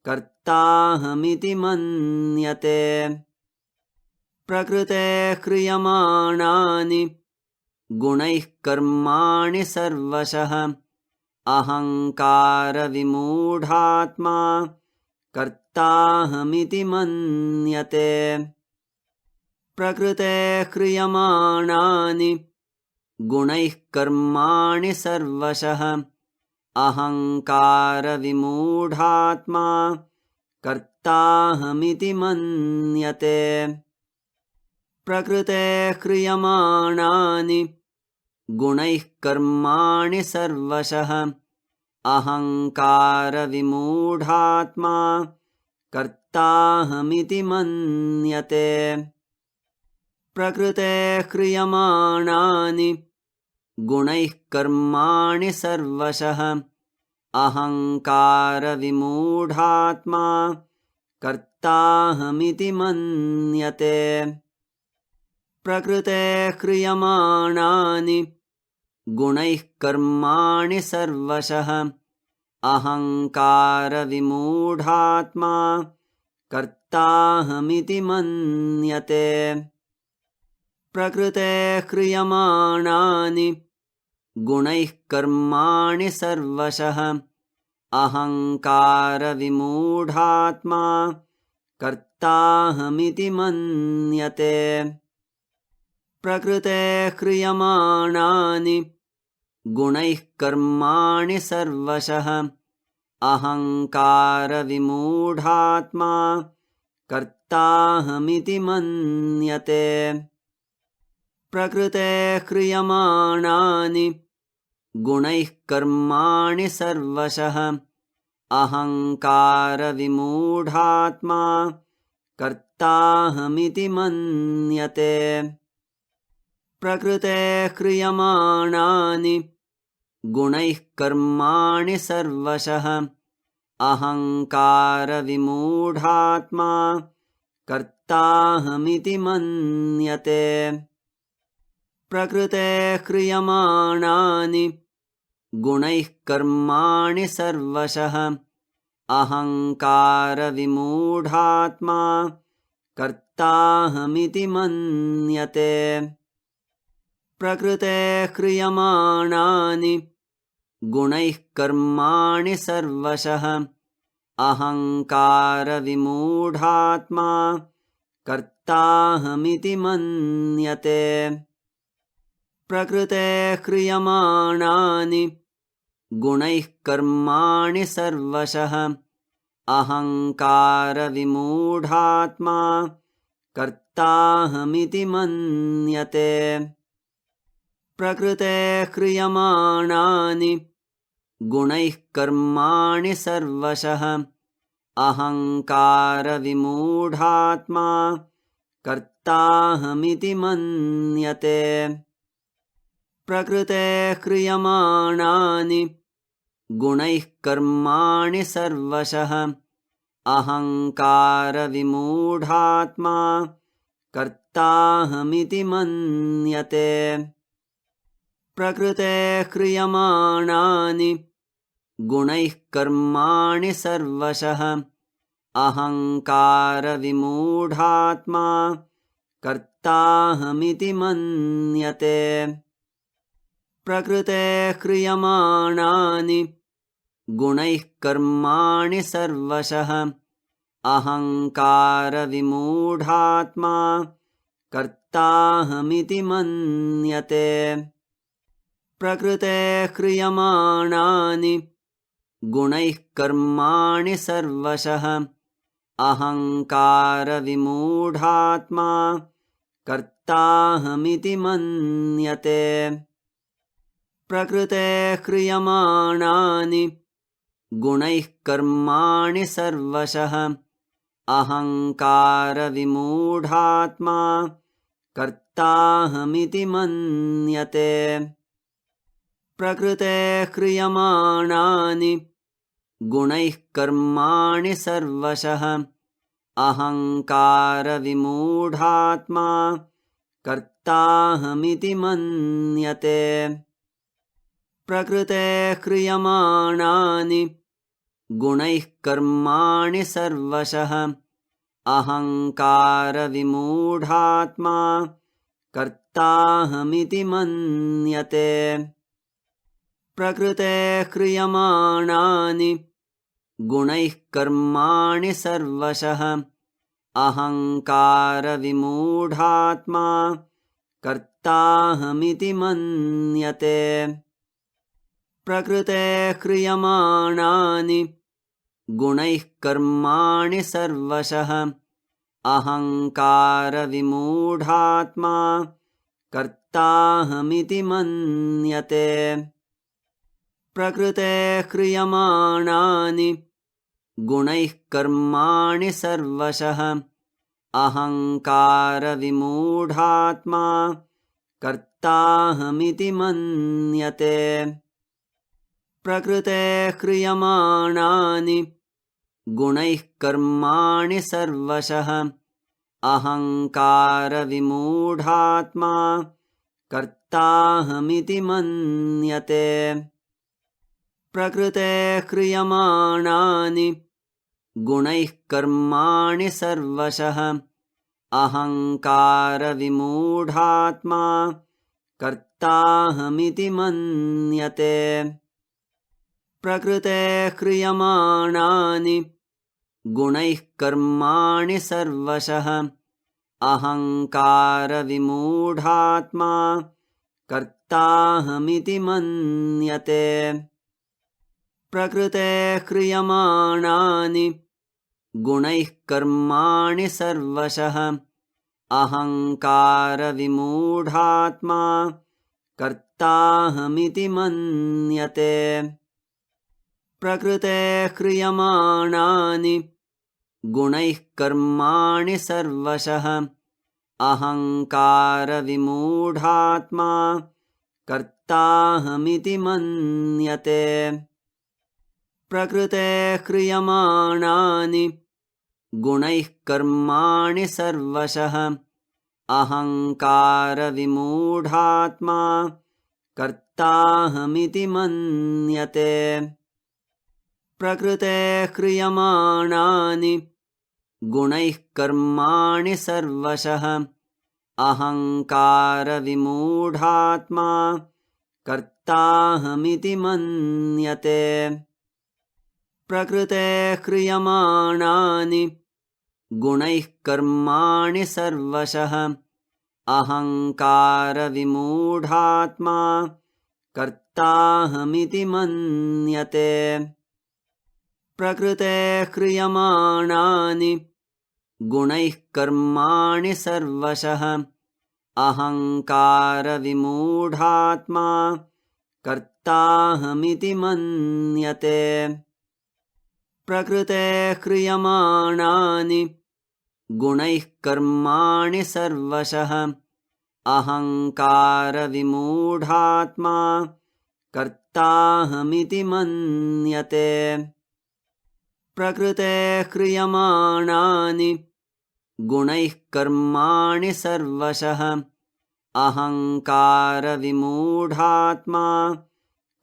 कर्ताहमिति मन्यते। प्रकृतेः क्रियमाणानि गुणैः कर्माणि सर्वशः अहङ्कारविमूढात्मा कर्ताहमिति मन्यते। प्रकृतेः क्रियमाणानि गुणैः कर्माणि सर्वशः अहङ्कारविमूढात्मा कर्ताहमिति मन्यते। प्रकृतेः क्रियमाणानि गुणैः कर्माणि सर्वशः अहङ्कारविमूढात्मा कर्ताहमिति मन्यते। प्रकृतेः क्रियमाणानि गुणैः कर्माणि सर्वशः अहङ्कारविमूढात्मा कर्ताहमिति मन्यते। प्रकृतेः क्रियमाणानि गुणैः कर्माणि सर्वशः अहङ्कारविमूढात्मा कर्ताहमिति मन्यते। प्रकृतेः क्रियमाणानि गुणैः कर्माणि सर्वशः अहङ्कारविमूढात्मा कर्ताहमिति मन्यते। प्रकृतेः क्रियमाणानि गुणैः कर्माणि सर्वशः अहङ्कारविमूढात्मा कर्ताहमिति मन्यते। प्रकृतेः क्रियमाणानि गुणैः कर्माणि सर्वशः अहङ्कारविमूढात्मा कर्ताहमिति मन्यते। प्रकृतेः क्रियमाणानि गुणैः कर्माणि सर्वशः अहङ्कारविमूढात्मा कर्ताहमिति मन्यते। प्रकृतेः क्रियमाणानि गुणैः कर्माणि सर्वशः अहङ्कारविमूढात्मा कर्ताहमिति मन्यते। प्रकृतेः क्रियमाणानि गुणैः कर्माणि सर्वशः अहङ्कारविमूढात्मा कर्ताहमिति मन्यते। प्रकृतेः क्रियमाणानि गुणैः कर्माणि सर्वशः अहङ्कारविमूढात्मा कर्ताहमिति मन्यते। प्रकृतेः क्रियमाणानि गुणैः कर्माणि सर्वशः अहङ्कारविमूढात्मा कर्ताहमिति मन्यते। प्रकृतेः क्रियमाणानि गुणैः कर्माणि सर्वशः अहङ्कारविमूढात्मा कर्ताहमिति मन्यते। प्रकृतेः क्रियमाणानि गुणैः कर्माणि सर्वशः अहङ्कारविमूढात्मा कर्ताहमिति मन्यते। प्रकृतेः क्रियमाणानि गुणैः कर्माणि सर्वशः अहङ्कारविमूढात्मा कर्ताहमिति मन्यते। प्रकृतेः क्रियमाणानि गुणैः कर्माणि सर्वशः अहङ्कारविमूढात्मा कर्ताहमिति मन्यते। प्रकृतेः क्रियमाणानि गुणैः कर्माणि सर्वशः अहङ्कारविमूढात्मा कर्ताहमिति मन्यते प्रकृतेः क्रियमाणानि गुणैः कर्माणि सर्वशः अहङ्कारविमूढात्मा कर्ताहमिति मन्यते प्रकृतेः क्रियमाणानि गुणैः कर्माणि सर्वशः अहङ्कारविमूढात्मा कर्ताहमिति मन्यते प्रकृतेः क्रियमाणानि गुणैः कर्माणि सर्वशः अहङ्कारविमूढात्मा कर्ताहमिति मन्यते प्रकृतेः क्रियमाणानि गुणैः कर्माणि सर्वशः अहङ्कारविमूढात्मा कर्ताहमिति मन्यते प्रकृतेः क्रियमाणानि गुणैः कर्माणि सर्वशः अहङ्कारविमूढात्मा कर्ताहमिति मन्यते प्रकृतेः क्रियमाणानि गुणैः कर्माणि सर्वशः अहङ्कारविमूढात्मा कर्ताहमिति मन्यते प्रकृतेः क्रियमाणानि गुणैः कर्माणि सर्वशः अहङ्कारविमूढात्मा कर्ताहमिति मन्यते प्रकृतेः क्रियमाणानि गुणैः कर्माणि सर्वशः अहङ्कारविमूढात्मा कर्ताहमिति मन्यते प्रकृतेः क्रियमाणानि गुणैः कर्माणि सर्वशः अहङ्कारविमूढात्मा कर्ताहमिति मन्यते प्रकृतेः क्रियमाणानि गुणैः कर्माणि सर्वशः अहङ्कारविमूढात्मा कर्ताहमिति मन्यते प्रकृतेः क्रियमाणानि गुणैः कर्माणि सर्वशः अहङ्कारविमूढात्मा कर्ताहमिति मन्यते प्रकृतेः क्रियमाणानि गुणैः कर्माणि सर्वशः अहङ्कारविमूढात्मा कर्ताहमिति मन्यते प्रकृतेः क्रियमाणानि गुणैः कर्माणि सर्वशः अहङ्कारविमूढात्मा कर्ताहमिति मन्यते प्रकृतेः क्रियमाणानि गुणैः कर्माणि सर्वशः अहङ्कारविमूढात्मा कर्ताहमिति मन्यते प्रकृतेः क्रियमाणानि गुणैः कर्माणि सर्वशः अहङ्कारविमूढात्मा कर्ताहमिति मन्यते प्रकृतेः क्रियमाणानि गुणैः कर्माणि सर्वशः अहङ्कारविमूढात्मा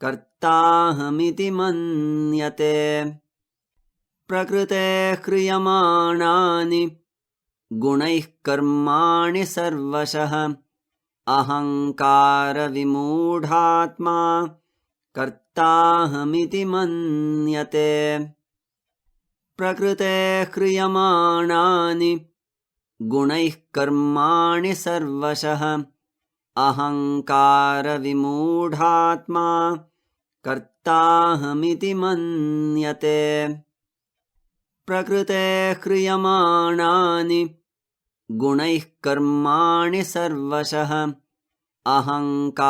कर्ताहमिति मन्यते प्रकृतेः क्रियमाणानि गुणैः कर्माणि सर्वशः अहङ्कारविमूढात्मा कर्ताहमिति मन्यते प्रकृतेः क्रियमाणानि गुणैः कर्माणि सर्वशः अहङ्कारविमूढात्मा कर्ताहमिति मन्यते प्रकृतेः क्रियमाणानि गुणैः कर्माणि सर्वशः अहङ्कारविमूढात्मा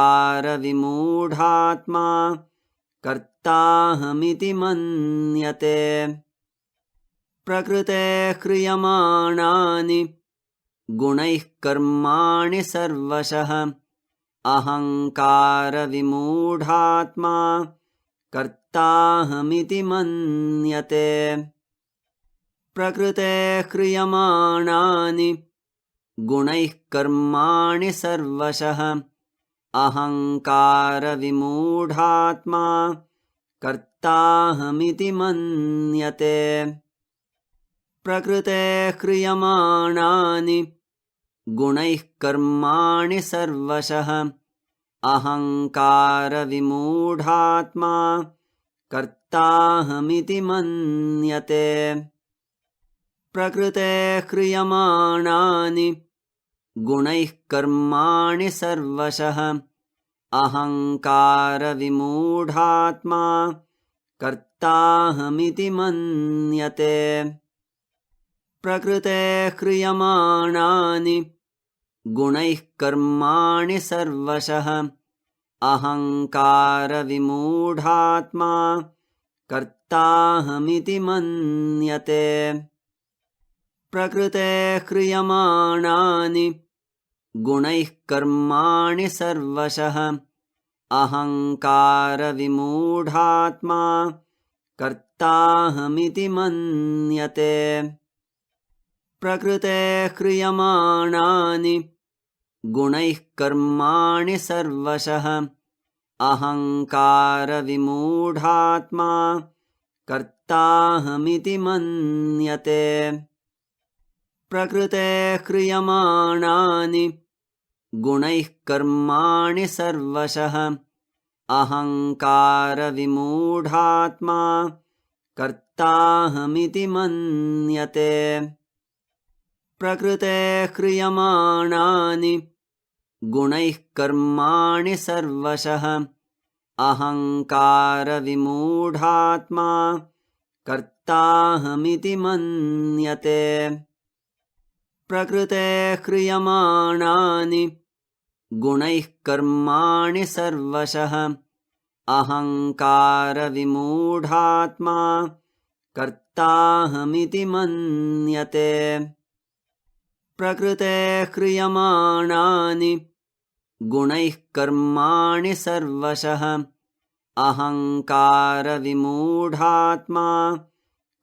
कर्ताहमिति मन्यते प्रकृतेः क्रियमाणानि गुणैः कर्माणि सर्वशः अहङ्कारविमूढात्मा कर्ताहमिति मन्यते। प्रकृतेः क्रियमाणानि गुणैः कर्माणि सर्वशः अहङ्कारविमूढात्मा कर्ताहमिति मन्यते। प्रकृतेः क्रियमाणानि गुणैः कर्माणि सर्वशः अहङ्कारविमूढात्मा कर्ताहमिति मन्यते। प्रकृतेः क्रियमाणानि गुणैः कर्माणि सर्वशः अहङ्कारविमूढात्मा कर्ताहमिति मन्यते। प्रकृतेः क्रियमाणानि गुणैः कर्माणि सर्वशः अहङ्कारविमूढात्मा कर्ताहमिति मन्यते। प्रकृतेः क्रियमाणानि गुणैः कर्माणि सर्वशः अहङ्कारविमूढात्मा कर्ताहमिति मन्यते। प्रकृतेः क्रियमाणानि गुणैः कर्माणि सर्वशः अहङ्कारविमूढात्मा कर्ताहमिति मन्यते। प्रकृतेः क्रियमाणानि गुणैः कर्माणि सर्वशः अहङ्कारविमूढात्मा कर्ताहमिति मन्यते। प्रकृतेः क्रियमाणानि गुणैः कर्माणि सर्वशः अहङ्कारविमूढात्मा कर्ताहमिति मन्यते। प्रकृतेः क्रियमाणानि गुणैः कर्माणि सर्वशः अहङ्कारविमूढात्मा कर्ताहमिति मन्यते। प्रकृतेः क्रियमाणानि गुणैः कर्माणि सर्वशः अहङ्कारविमूढात्मा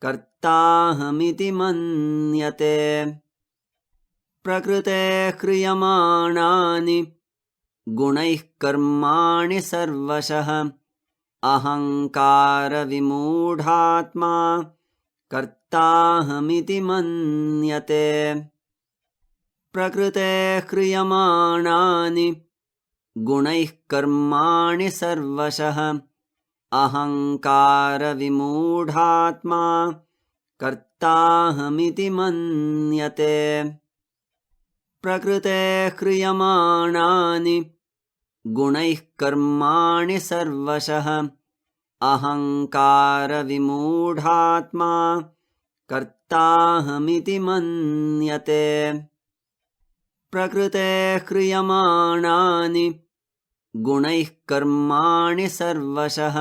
कर्ताहमिति मन्यते। प्रकृतेः क्रियमाणानि गुणैः कर्माणि सर्वशः अहङ्कारविमूढात्मा कर्ताहमिति मन्यते। प्रकृतेः क्रियमाणानि गुणैः कर्माणि सर्वशः अहङ्कारविमूढात्मा कर्ताहमिति मन्यते। प्रकृतेः क्रियमाणानि गुणैः कर्माणि सर्वशः अहङ्कारविमूढात्मा कर्ताहमिति मन्यते। प्रकृतेः क्रियमाणानि गुणैः कर्माणि सर्वशः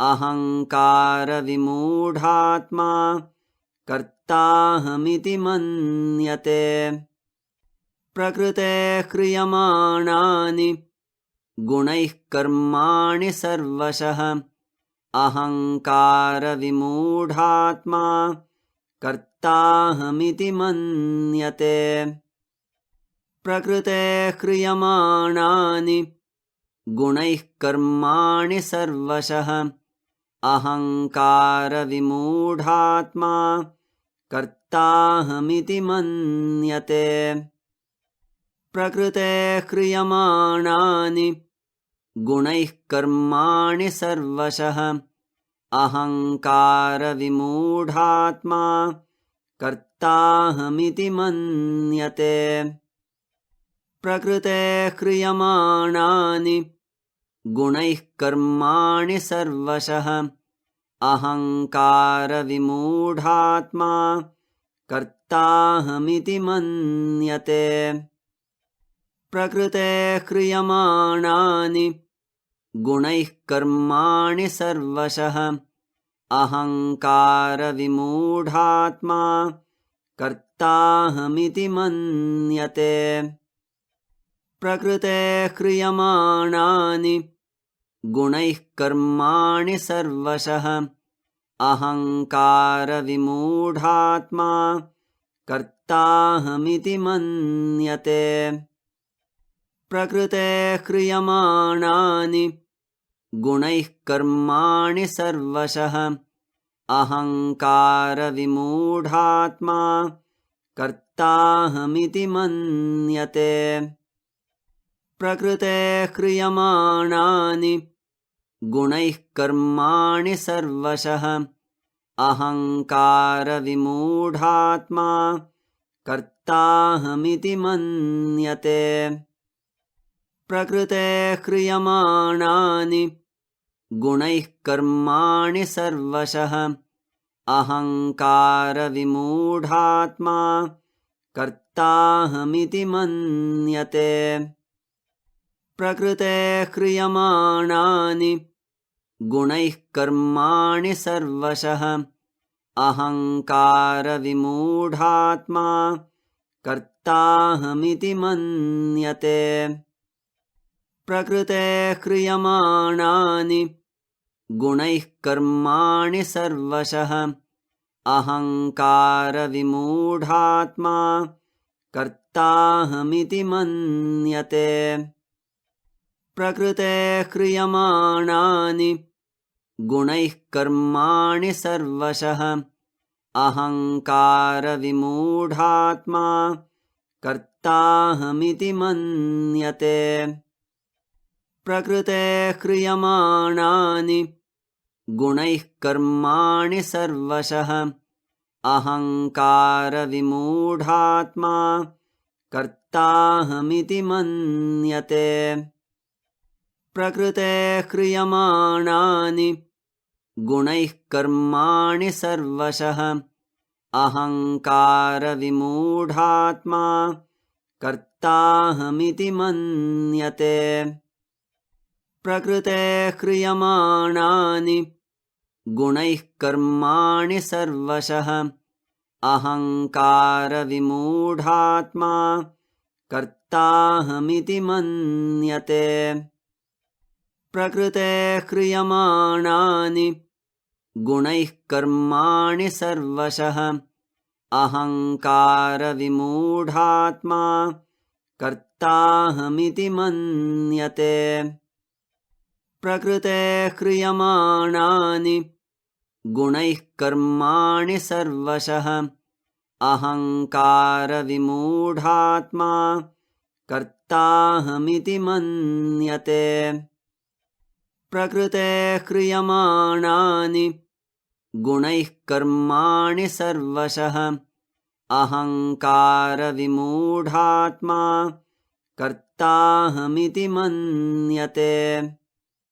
अहङ्कारविमूढात्मा कर्ताहमिति मन्यते। प्रकृतेः क्रियमाणानि गुणैः कर्माणि सर्वशः अहङ्कारविमूढात्मा कर्ताहमिति मन्यते। प्रकृतेः क्रियमाणानि गुणैः कर्माणि सर्वशः अहङ्कारविमूढात्मा कर्ताहमिति मन्यते। प्रकृतेः क्रियमाणानि गुणैः कर्माणि सर्वशः अहङ्कारविमूढात्मा कर्ताहमिति मन्यते। प्रकृतेः क्रियमाणानि गुणैः कर्माणि सर्वशः अहङ्कारविमूढात्मा कर्ताहमिति मन्यते। प्रकृतेः क्रियमाणानि गुणैः कर्माणि सर्वशः अहङ्कारविमूढात्मा कर्ताहमिति मन्यते प्रकृतेः क्रियमाणानि गुणैः कर्माणि सर्वशः अहङ्कारविमूढात्मा कर्ताहमिति मन्यते प्रकृतेः क्रियमाणानि गुणैः कर्माणि सर्वशः अहङ्कारविमूढात्मा कर्ताहमिति मन्यते प्रकृतेः क्रियमाणानि गुणैः कर्माणि सर्वशः अहङ्कारविमूढात्मा कर्ताहमिति मन्यते प्रकृतेः क्रियमाणानि गुणैः कर्माणि सर्वशः अहङ्कारविमूढात्मा कर्ताहमिति मन्यते प्रकृतेः क्रियमाणानि गुणैः कर्माणि सर्वशः अहङ्कारविमूढात्मा कर्ताहमिति मन्यते प्रकृतेः क्रियमाणानि गुणैः कर्माणि सर्वशः अहङ्कारविमूढात्मा कर्ताहमिति मन्यते प्रकृतेः क्रियमाणानि गुणैः कर्माणि सर्वशः अहङ्कारविमूढात्मा कर्ताहमिति मन्यते प्रकृतेः क्रियमाणानि गुणैः कर्माणि सर्वशः अहङ्कारविमूढात्मा कर्ताहमिति मन्यते प्रकृतेः क्रियमाणानि गुणैः कर्माणि सर्वशः अहङ्कारविमूढात्मा कर्ताहमिति मन्यते प्रकृतेः क्रियमाणानि गुणैः कर्माणि सर्वशः अहङ्कारविमूढात्मा कर्ताहमिति मन्यते प्रकृतेः क्रियमाणानि गुणैः कर्माणि सर्वशः अहङ्कारविमूढात्मा कर्ताहमिति मन्यते प्रकृतेः क्रियमाणानि गुणैः कर्माणि सर्वशः अहङ्कारविमूढात्मा कर्ताहमिति मन्यते प्रकृतेः क्रियमाणानि गुणैः कर्माणि सर्वशः अहङ्कारविमूढात्मा कर्ताहमिति मन्यते प्रकृतेः क्रियमाणानि गुणैः कर्माणि सर्वशः अहङ्कारविमूढात्मा कर्ताहमिति मन्यते प्रकृतेः क्रियमाणानि गुणैः कर्माणि सर्वशः अहङ्कारविमूढात्मा कर्ताहमिति मन्यते प्रकृतेः क्रियमाणानि गुणैः कर्माणि सर्वशः अहङ्कारविमूढात्मा कर्ताहमिति मन्यते प्रकृतेः क्रियमाणानि गुणैः कर्माणि सर्वशः अहङ्कारविमूढात्मा कर्ताहमिति मन्यते प्रकृतेः क्रियमाणानि गुणैः कर्माणि सर्वशः अहङ्कारविमूढात्मा कर्ताहमिति मन्यते प्रकृतेः क्रियमाणानि गुणैः कर्माणि सर्वशः अहङ्कारविमूढात्मा कर्ताहमिति मन्यते प्रकृतेः क्रियमाणानि गुणैः कर्माणि सर्वशः अहङ्कारविमूढात्मा कर्ताहमिति मन्यते प्रकृतेः क्रियमाणानि गुणैः कर्माणि सर्वशः अहङ्कारविमूढात्मा कर्ताहमिति मन्यते प्रकृतेः क्रियमाणानि गुणैः कर्माणि सर्वशः अहङ्कारविमूढात्मा कर्ताहमिति मन्यते प्रकृतेः क्रियमाणानि गुणैः कर्माणि सर्वशः अहङ्कारविमूढात्मा कर्ताहमिति मन्यते प्रकृतेः क्रियमाणानि गुणैः कर्माणि सर्वशः अहङ्कारविमूढात्मा कर्ताहमिति मन्यते प्रकृतेः क्रियमाणानि गुणैः कर्माणि सर्वशः अहङ्कारविमूढात्मा कर्ताहमिति मन्यते।